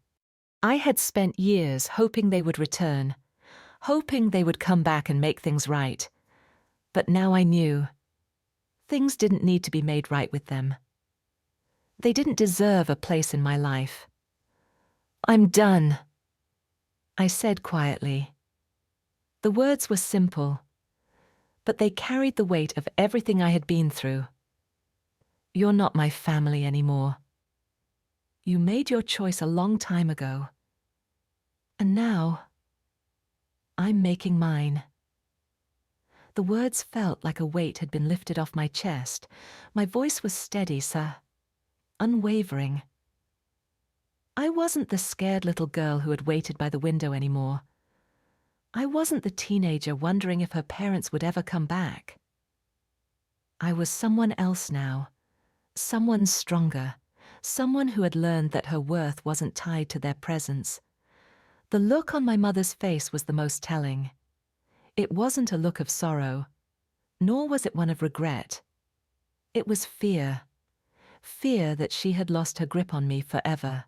I had spent years hoping they would return, hoping they would come back and make things right. But now I knew. Things didn't need to be made right with them. They didn't deserve a place in my life. I'm done, I said quietly. The words were simple, but they carried the weight of everything I had been through. You're not my family anymore. You made your choice a long time ago. And now, I'm making mine. The words felt like a weight had been lifted off my chest. My voice was steady, sir, unwavering. I wasn't the scared little girl who had waited by the window anymore. I wasn't the teenager wondering if her parents would ever come back. I was someone else now, someone stronger, someone who had learned that her worth wasn't tied to their presence. The look on my mother's face was the most telling. It wasn't a look of sorrow, nor was it one of regret. It was fear. Fear that she had lost her grip on me forever.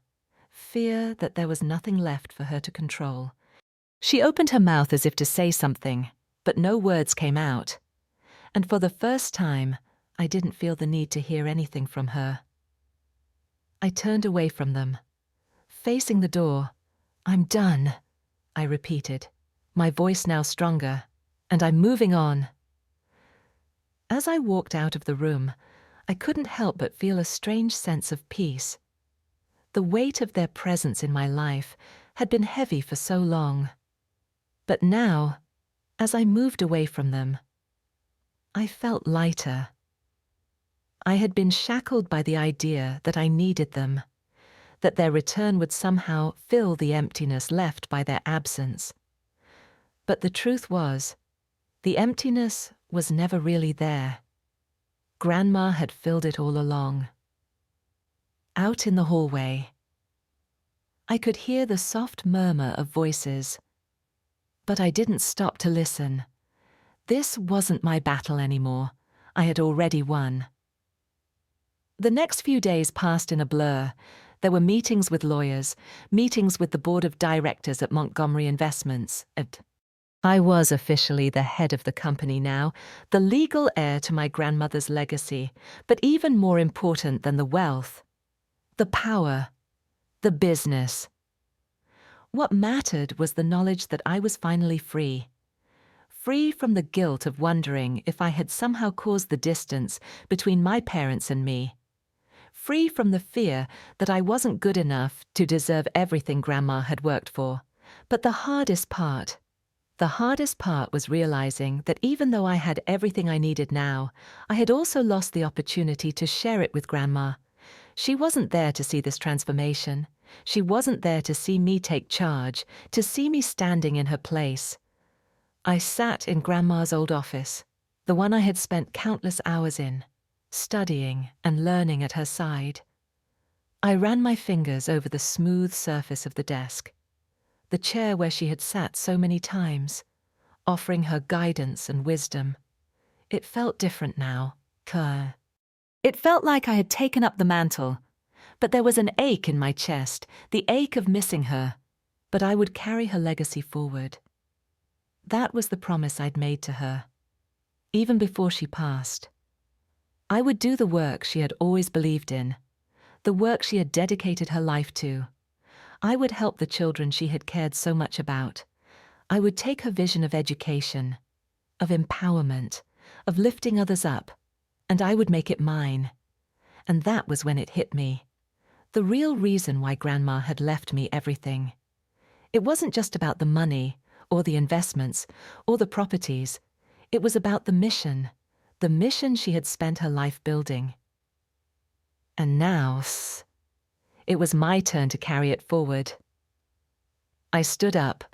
Fear that there was nothing left for her to control. She opened her mouth as if to say something, but no words came out. And for the first time, I didn't feel the need to hear anything from her. I turned away from them. Facing the door, I'm done, I repeated, my voice now stronger, and I'm moving on. As I walked out of the room, I couldn't help but feel a strange sense of peace. The weight of their presence in my life had been heavy for so long. But now, as I moved away from them, I felt lighter. I had been shackled by the idea that I needed them, that their return would somehow fill the emptiness left by their absence. But the truth was, the emptiness was never really there. Grandma had filled it all along. Out in the hallway, I could hear the soft murmur of voices. But I didn't stop to listen. This wasn't my battle anymore. I had already won. The next few days passed in a blur. There were meetings with lawyers, meetings with the board of directors at Montgomery Investments. I was officially the head of the company now, the legal heir to my grandmother's legacy, but even more important than the wealth, the power, the business. What mattered was the knowledge that I was finally free. Free from the guilt of wondering if I had somehow caused the distance between my parents and me. Free from the fear that I wasn't good enough to deserve everything Grandma had worked for. But the hardest part was realizing that even though I had everything I needed now, I had also lost the opportunity to share it with Grandma. She wasn't there to see this transformation. She wasn't there to see me take charge, to see me standing in her place. I sat in Grandma's old office, the one I had spent countless hours in, studying and learning at her side. I ran my fingers over the smooth surface of the desk, the chair where she had sat so many times, offering her guidance and wisdom. It felt different now. It felt like I had taken up the mantle, but there was an ache in my chest, the ache of missing her. But I would carry her legacy forward. That was the promise I'd made to her, even before she passed. I would do the work she had always believed in, the work she had dedicated her life to. I would help the children she had cared so much about. I would take her vision of education, of empowerment, of lifting others up, and I would make it mine. And that was when it hit me. The real reason why Grandma had left me everything. It wasn't just about the money, or the investments, or the properties. It was about the mission she had spent her life building. And now, it was my turn to carry it forward. I stood up,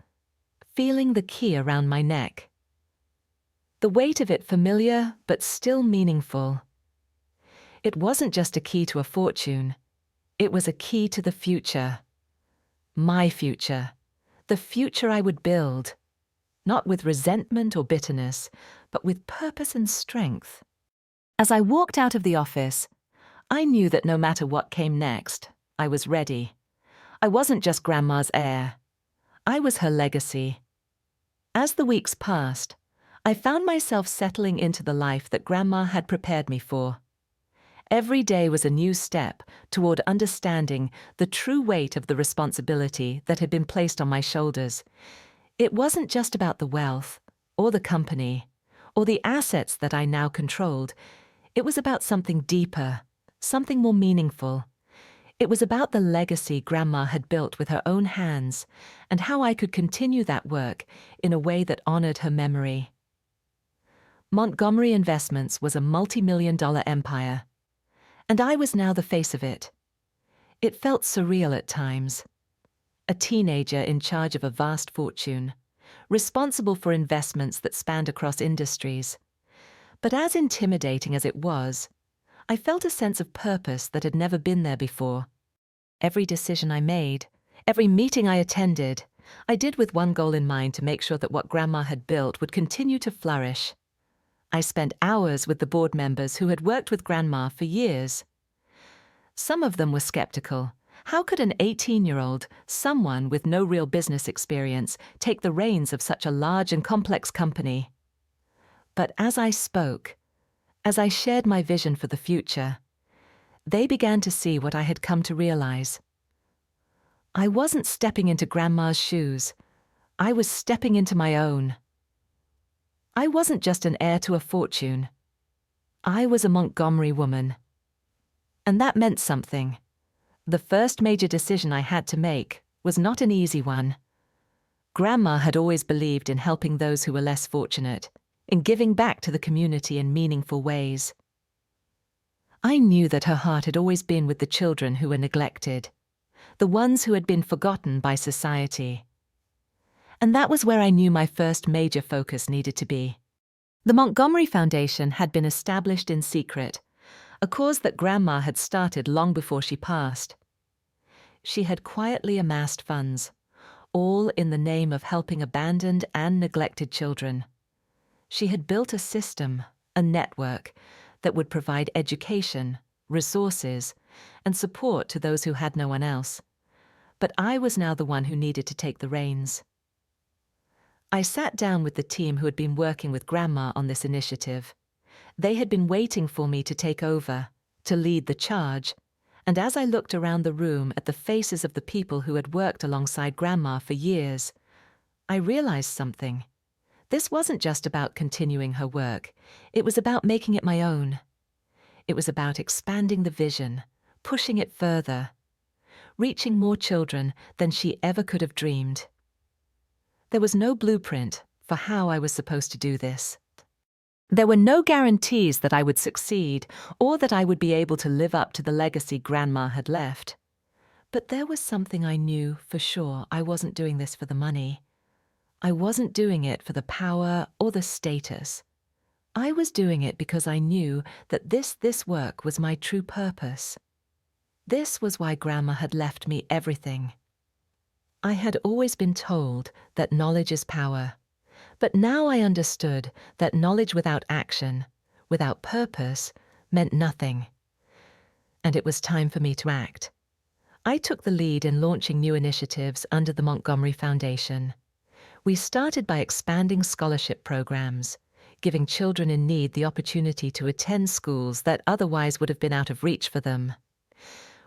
feeling the key around my neck. The weight of it familiar, but still meaningful. It wasn't just a key to a fortune. It was a key to the future. My future. The future I would build. Not with resentment or bitterness, but with purpose and strength. As I walked out of the office, I knew that no matter what came next, I was ready. I wasn't just Grandma's heir. I was her legacy. As the weeks passed, I found myself settling into the life that Grandma had prepared me for. Every day was a new step toward understanding the true weight of the responsibility that had been placed on my shoulders. It wasn't just about the wealth, or the company, or the assets that I now controlled. It was about something deeper, something more meaningful. It was about the legacy Grandma had built with her own hands, and how I could continue that work in a way that honored her memory. Montgomery Investments was a multi-million-dollar empire, and I was now the face of it. It felt surreal at times. A teenager in charge of a vast fortune, responsible for investments that spanned across industries. But as intimidating as it was, I felt a sense of purpose that had never been there before. Every decision I made, every meeting I attended, I did with one goal in mind: to make sure that what Grandma had built would continue to flourish. I spent hours with the board members who had worked with Grandma for years. Some of them were skeptical. How could an 18-year-old, someone with no real business experience, take the reins of such a large and complex company? But as I spoke, as I shared my vision for the future, they began to see what I had come to realize. I wasn't stepping into Grandma's shoes. I was stepping into my own. I wasn't just an heir to a fortune. I was a Montgomery woman. And that meant something. The first major decision I had to make was not an easy one. Grandma had always believed in helping those who were less fortunate, in giving back to the community in meaningful ways. I knew that her heart had always been with the children who were neglected, the ones who had been forgotten by society. And that was where I knew my first major focus needed to be. The Montgomery Foundation had been established in secret, a cause that Grandma had started long before she passed. She had quietly amassed funds, all in the name of helping abandoned and neglected children. She had built a system, a network, that would provide education, resources, and support to those who had no one else. But I was now the one who needed to take the reins. I sat down with the team who had been working with Grandma on this initiative. They had been waiting for me to take over, to lead the charge, and as I looked around the room at the faces of the people who had worked alongside Grandma for years, I realized something. This wasn't just about continuing her work. It was about making it my own. It was about expanding the vision, pushing it further, reaching more children than she ever could have dreamed. There was no blueprint for how I was supposed to do this. There were no guarantees that I would succeed or that I would be able to live up to the legacy Grandma had left. But there was something I knew for sure. I wasn't doing this for the money. I wasn't doing it for the power or the status. I was doing it because I knew that this work was my true purpose. This was why Grandma had left me everything. I had always been told that knowledge is power, but now I understood that knowledge without action, without purpose, meant nothing. And it was time for me to act. I took the lead in launching new initiatives under the Montgomery Foundation. We started by expanding scholarship programs, giving children in need the opportunity to attend schools that otherwise would have been out of reach for them.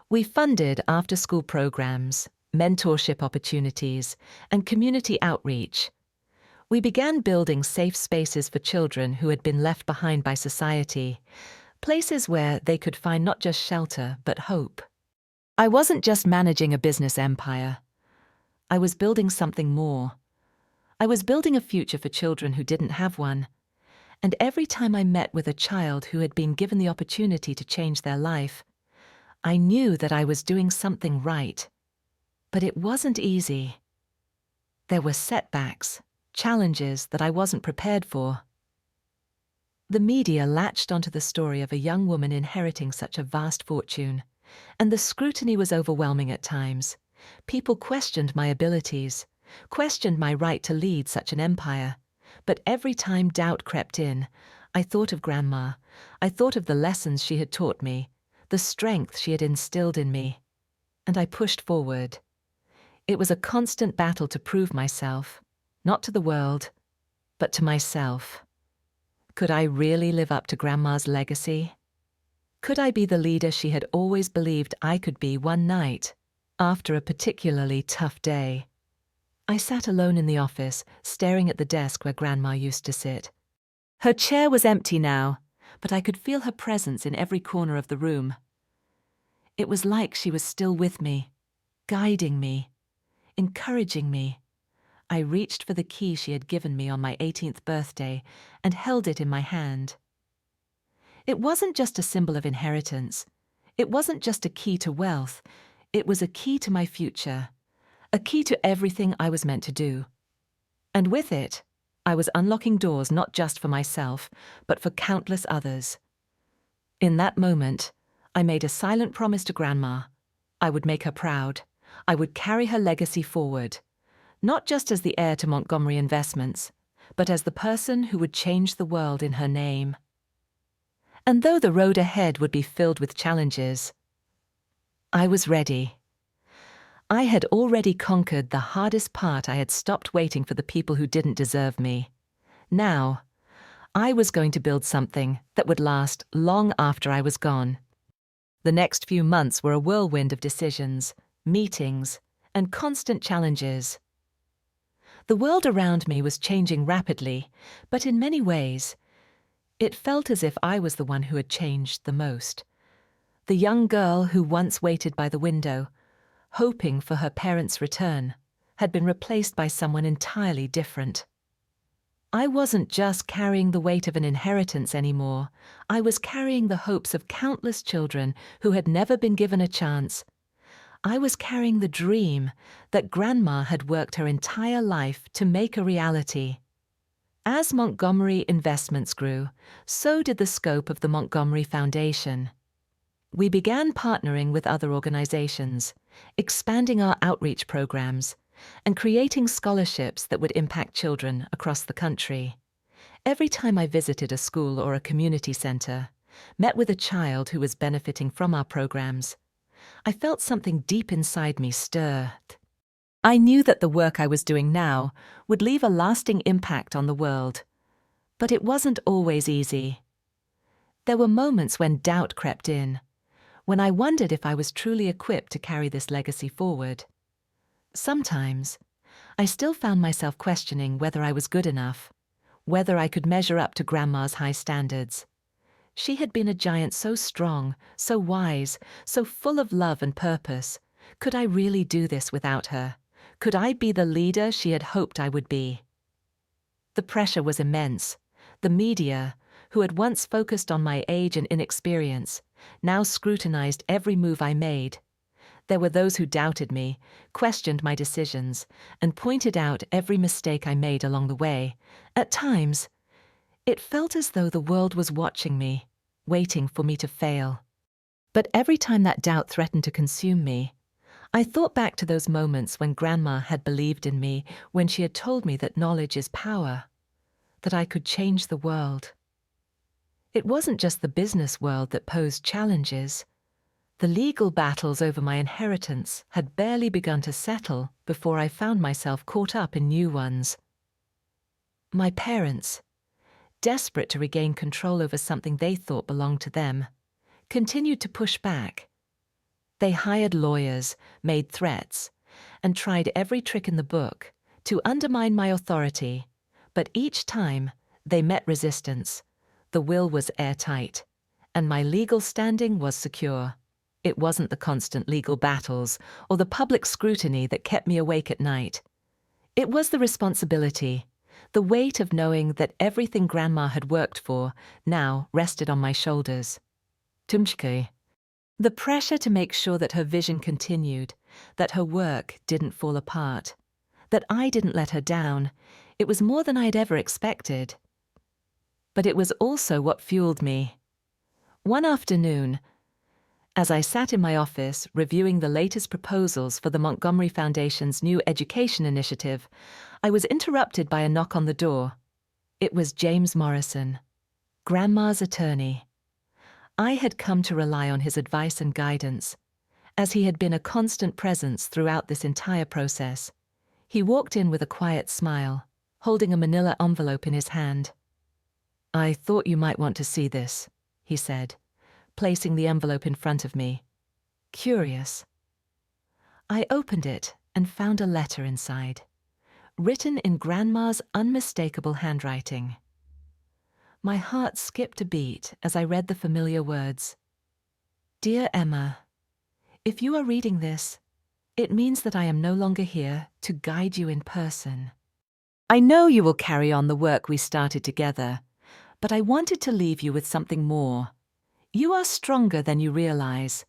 We funded after-school programs, mentorship opportunities, and community outreach. We began building safe spaces for children who had been left behind by society, places where they could find not just shelter, but hope. I wasn't just managing a business empire. I was building something more. I was building a future for children who didn't have one. And every time I met with a child who had been given the opportunity to change their life, I knew that I was doing something right. But it wasn't easy. There were setbacks, challenges that I wasn't prepared for. The media latched onto the story of a young woman inheriting such a vast fortune, and the scrutiny was overwhelming at times. People questioned my abilities, questioned my right to lead such an empire. But every time doubt crept in, I thought of Grandma. I thought of the lessons she had taught me, the strength she had instilled in me. And I pushed forward. It was a constant battle to prove myself, not to the world, but to myself. Could I really live up to Grandma's legacy? Could I be the leader she had always believed I could be one night, after a particularly tough day? I sat alone in the office, staring at the desk where Grandma used to sit. Her chair was empty now, but I could feel her presence in every corner of the room. It was like she was still with me, guiding me, encouraging me. I reached for the key she had given me on my 18th birthday and held it in my hand. It wasn't just a symbol of inheritance. It wasn't just a key to wealth. It was a key to my future, a key to everything I was meant to do. And with it, I was unlocking doors not just for myself, but for countless others. In that moment, I made a silent promise to Grandma. I would make her proud. I would carry her legacy forward, not just as the heir to Montgomery Investments, but as the person who would change the world in her name. And though the road ahead would be filled with challenges, I was ready. I had already conquered the hardest part. I had stopped waiting for the people who didn't deserve me. Now, I was going to build something that would last long after I was gone. The next few months were a whirlwind of decisions, meetings, and constant challenges. The world around me was changing rapidly, but in many ways, it felt as if I was the one who had changed the most. The young girl who once waited by the window, hoping for her parents' return, had been replaced by someone entirely different. I wasn't just carrying the weight of an inheritance anymore. I was carrying the hopes of countless children who had never been given a chance. I was carrying the dream that Grandma had worked her entire life to make a reality. As Montgomery Investments grew, so did the scope of the Montgomery Foundation. We began partnering with other organizations, expanding our outreach programs, and creating scholarships that would impact children across the country. Every time I visited a school or a community center, met with a child who was benefiting from our programs, I felt something deep inside me stir. I knew that the work I was doing now would leave a lasting impact on the world. But it wasn't always easy. There were moments when doubt crept in, when I wondered if I was truly equipped to carry this legacy forward. Sometimes, I still found myself questioning whether I was good enough, whether I could measure up to Grandma's high standards. She had been a giant so strong, so wise, so full of love and purpose. Could I really do this without her? Could I be the leader she had hoped I would be? The pressure was immense. The media, who had once focused on my age and inexperience, now scrutinized every move I made. There were those who doubted me, questioned my decisions, and pointed out every mistake I made along the way. At times, it felt as though the world was watching me, waiting for me to fail. But every time that doubt threatened to consume me, I thought back to those moments when Grandma had believed in me, when she had told me that knowledge is power, that I could change the world. It wasn't just the business world that posed challenges. The legal battles over my inheritance had barely begun to settle before I found myself caught up in new ones. My parents, desperate to regain control over something they thought belonged to them, continued to push back. They hired lawyers, made threats, and tried every trick in the book to undermine my authority, but each time they met resistance. The will was airtight, and my legal standing was secure. It wasn't the constant legal battles or the public scrutiny that kept me awake at night. It was the responsibility, the weight of knowing that everything Grandma had worked for now rested on my shoulders. Tumchke. The pressure to make sure that her vision continued, that her work didn't fall apart, that I didn't let her down. It was more than I had ever expected. But it was also what fueled me. One afternoon, as I sat in my office reviewing the latest proposals for the Montgomery Foundation's new education initiative, I was interrupted by a knock on the door. It was James Morrison, Grandma's attorney. I had come to rely on his advice and guidance, as he had been a constant presence throughout this entire process. He walked in with a quiet smile, holding a manila envelope in his hand. "I thought you might want to see this," he said, placing the envelope in front of me. Curious. I opened it and found a letter inside, written in Grandma's unmistakable handwriting. My heart skipped a beat as I read the familiar words. "Dear Emma, if you are reading this, it means that I am no longer here to guide you in person. I know you will carry on the work we started together, but I wanted to leave you with something more. You are stronger than you realize,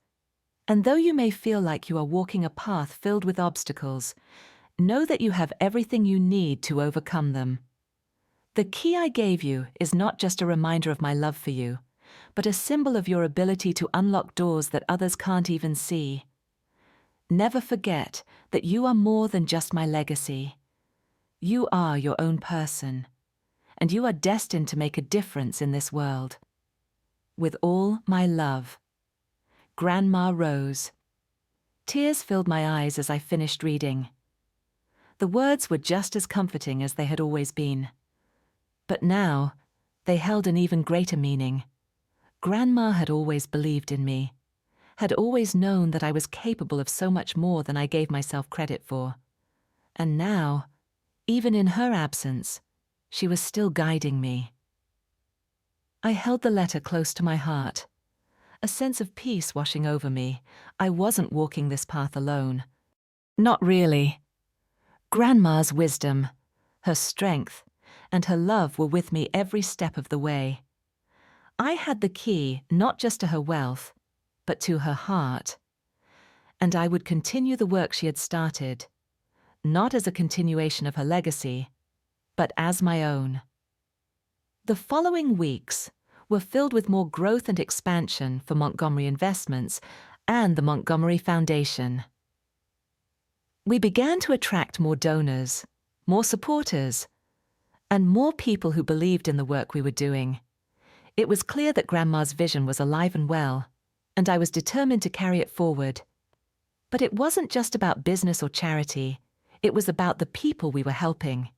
and though you may feel like you are walking a path filled with obstacles, know that you have everything you need to overcome them. The key I gave you is not just a reminder of my love for you, but a symbol of your ability to unlock doors that others can't even see. Never forget that you are more than just my legacy. You are your own person, and you are destined to make a difference in this world. With all my love, Grandma Rose." Tears filled my eyes as I finished reading. The words were just as comforting as they had always been. But now, they held an even greater meaning. Grandma had always believed in me, had always known that I was capable of so much more than I gave myself credit for. And now, even in her absence, she was still guiding me. I held the letter close to my heart, a sense of peace washing over me. I wasn't walking this path alone. Not really. Grandma's wisdom, her strength, and her love were with me every step of the way. I had the key not just to her wealth, but to her heart. And I would continue the work she had started, not as a continuation of her legacy, but as my own. The following weeks were filled with more growth and expansion for Montgomery Investments and the Montgomery Foundation. We began to attract more donors, more supporters, and more people who believed in the work we were doing. It was clear that Grandma's vision was alive and well, and I was determined to carry it forward. But it wasn't just about business or charity. It was about the people we were helping.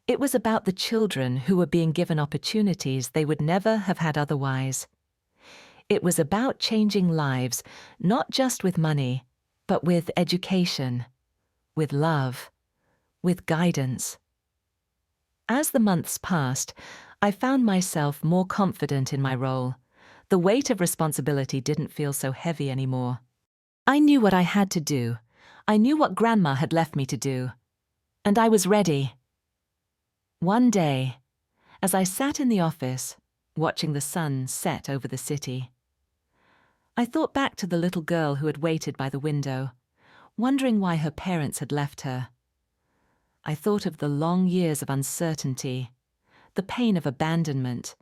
It was about the children who were being given opportunities they would never have had otherwise. It was about changing lives, not just with money, but with education, with love, with guidance. As the months passed, I found myself more confident in my role. The weight of responsibility didn't feel so heavy anymore. I knew what I had to do. I knew what Grandma had left me to do. And I was ready. One day, as I sat in the office, watching the sun set over the city, I thought back to the little girl who had waited by the window, wondering why her parents had left her. I thought of the long years of uncertainty, the pain of abandonment,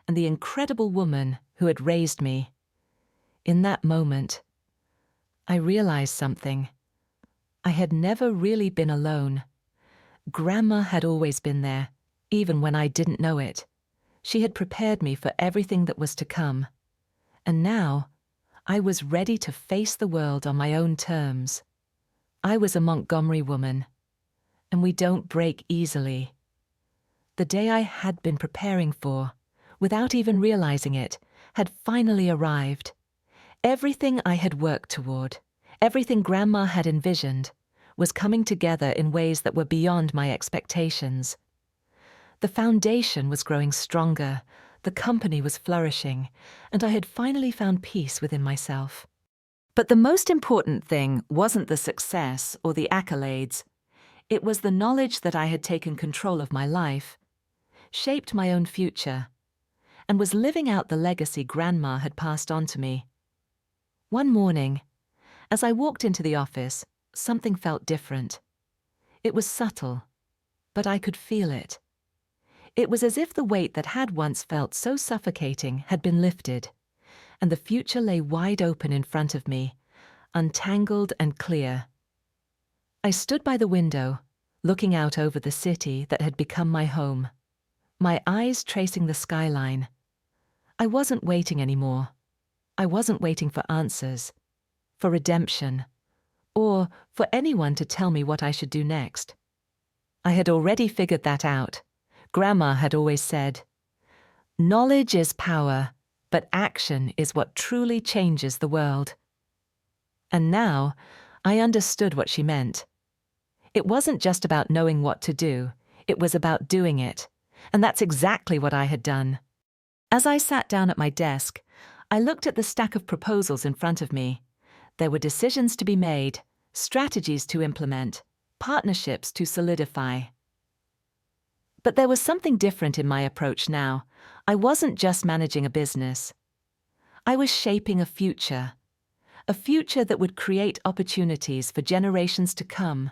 and the incredible woman who had raised me. In that moment, I realized something. I had never really been alone. Grandma had always been there, even when I didn't know it. She had prepared me for everything that was to come. And now, I was ready to face the world on my own terms. I was a Montgomery woman, and we don't break easily. The day I had been preparing for, without even realizing it, had finally arrived. Everything I had worked toward, everything Grandma had envisioned, was coming together in ways that were beyond my expectations. The foundation was growing stronger, the company was flourishing, and I had finally found peace within myself. But the most important thing wasn't the success or the accolades. It was the knowledge that I had taken control of my life, shaped my own future, and was living out the legacy Grandma had passed on to me. One morning, as I walked into the office, something felt different. It was subtle, but I could feel it. It was as if the weight that had once felt so suffocating had been lifted, and the future lay wide open in front of me, untangled and clear. I stood by the window, looking out over the city that had become my home, my eyes tracing the skyline. I wasn't waiting anymore. I wasn't waiting for answers, for redemption, or for anyone to tell me what I should do next. I had already figured that out. Grandma had always said, "Knowledge is power, but action is what truly changes the world." And now, I understood what she meant. It wasn't just about knowing what to do, it was about doing it, and that's exactly what I had done. As I sat down at my desk, I looked at the stack of proposals in front of me. There were decisions to be made, strategies to implement, partnerships to solidify. But there was something different in my approach now. I wasn't just managing a business. I was shaping a future that would create opportunities for generations to come.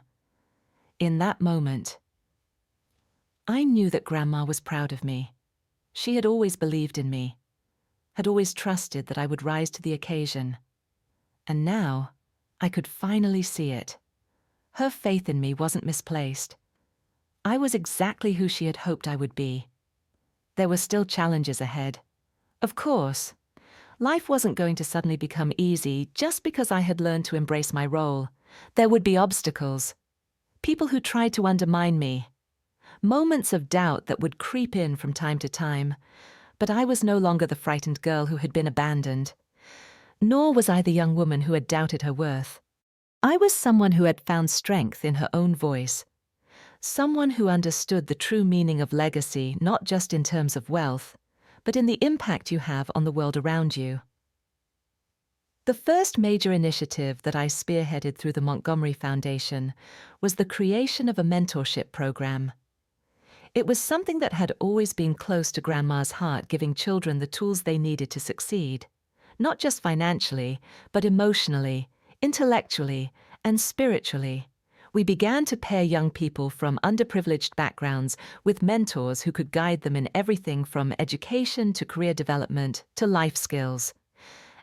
In that moment, I knew that Grandma was proud of me. She had always believed in me, had always trusted that I would rise to the occasion. And now, I could finally see it. Her faith in me wasn't misplaced. I was exactly who she had hoped I would be. There were still challenges ahead. Of course, life wasn't going to suddenly become easy just because I had learned to embrace my role. There would be obstacles, people who tried to undermine me, moments of doubt that would creep in from time to time, but I was no longer the frightened girl who had been abandoned. Nor was I the young woman who had doubted her worth. I was someone who had found strength in her own voice, someone who understood the true meaning of legacy not just in terms of wealth, but in the impact you have on the world around you. The first major initiative that I spearheaded through the Montgomery Foundation was the creation of a mentorship program. It was something that had always been close to Grandma's heart, giving children the tools they needed to succeed, not just financially, but emotionally, intellectually, and spiritually. We began to pair young people from underprivileged backgrounds with mentors who could guide them in everything from education to career development to life skills.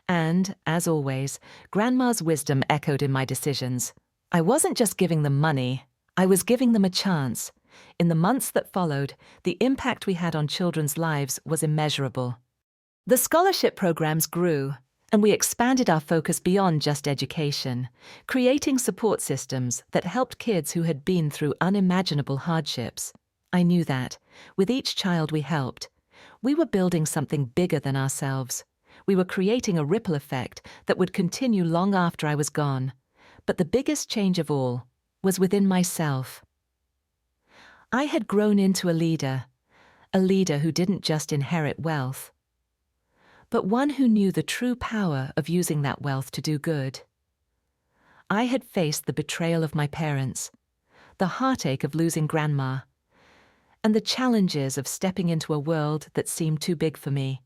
And, as always, Grandma's wisdom echoed in my decisions. I wasn't just giving them money, I was giving them a chance. In the months that followed, the impact we had on children's lives was immeasurable. The scholarship programs grew, and we expanded our focus beyond just education, creating support systems that helped kids who had been through unimaginable hardships. I knew that, with each child we helped, we were building something bigger than ourselves. We were creating a ripple effect that would continue long after I was gone. But the biggest change of all was within myself. I had grown into a leader who didn't just inherit wealth, but one who knew the true power of using that wealth to do good. I had faced the betrayal of my parents, the heartache of losing Grandma, and the challenges of stepping into a world that seemed too big for me.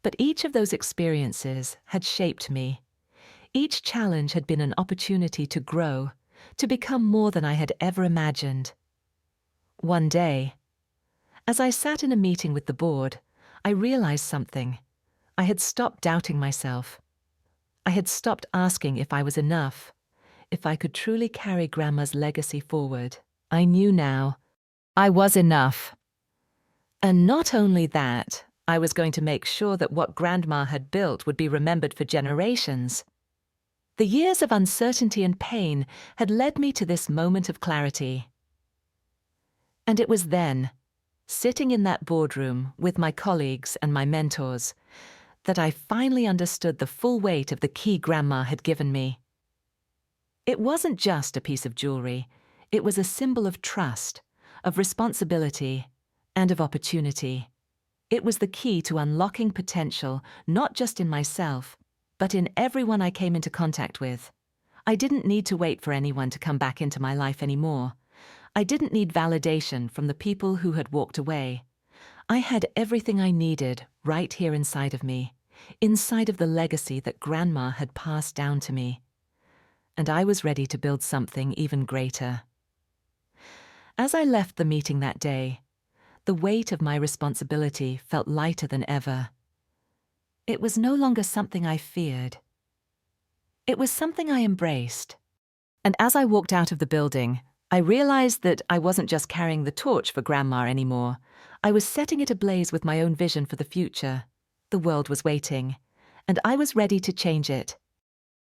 But each of those experiences had shaped me. Each challenge had been an opportunity to grow, to become more than I had ever imagined. One day, as I sat in a meeting with the board, I realized something. I had stopped doubting myself. I had stopped asking if I was enough, if I could truly carry Grandma's legacy forward. I knew now I was enough. And not only that, I was going to make sure that what Grandma had built would be remembered for generations. The years of uncertainty and pain had led me to this moment of clarity. And it was then, sitting in that boardroom with my colleagues and my mentors, that I finally understood the full weight of the key Grandma had given me. It wasn't just a piece of jewelry. It was a symbol of trust, of responsibility, and of opportunity. It was the key to unlocking potential, not just in myself, but in everyone I came into contact with. I didn't need to wait for anyone to come back into my life anymore. I didn't need validation from the people who had walked away. I had everything I needed right here inside of me, inside of the legacy that Grandma had passed down to me. And I was ready to build something even greater. As I left the meeting that day, the weight of my responsibility felt lighter than ever. It was no longer something I feared. It was something I embraced. And as I walked out of the building, I realized that I wasn't just carrying the torch for Grandma anymore. I was setting it ablaze with my own vision for the future. The world was waiting, and I was ready to change it.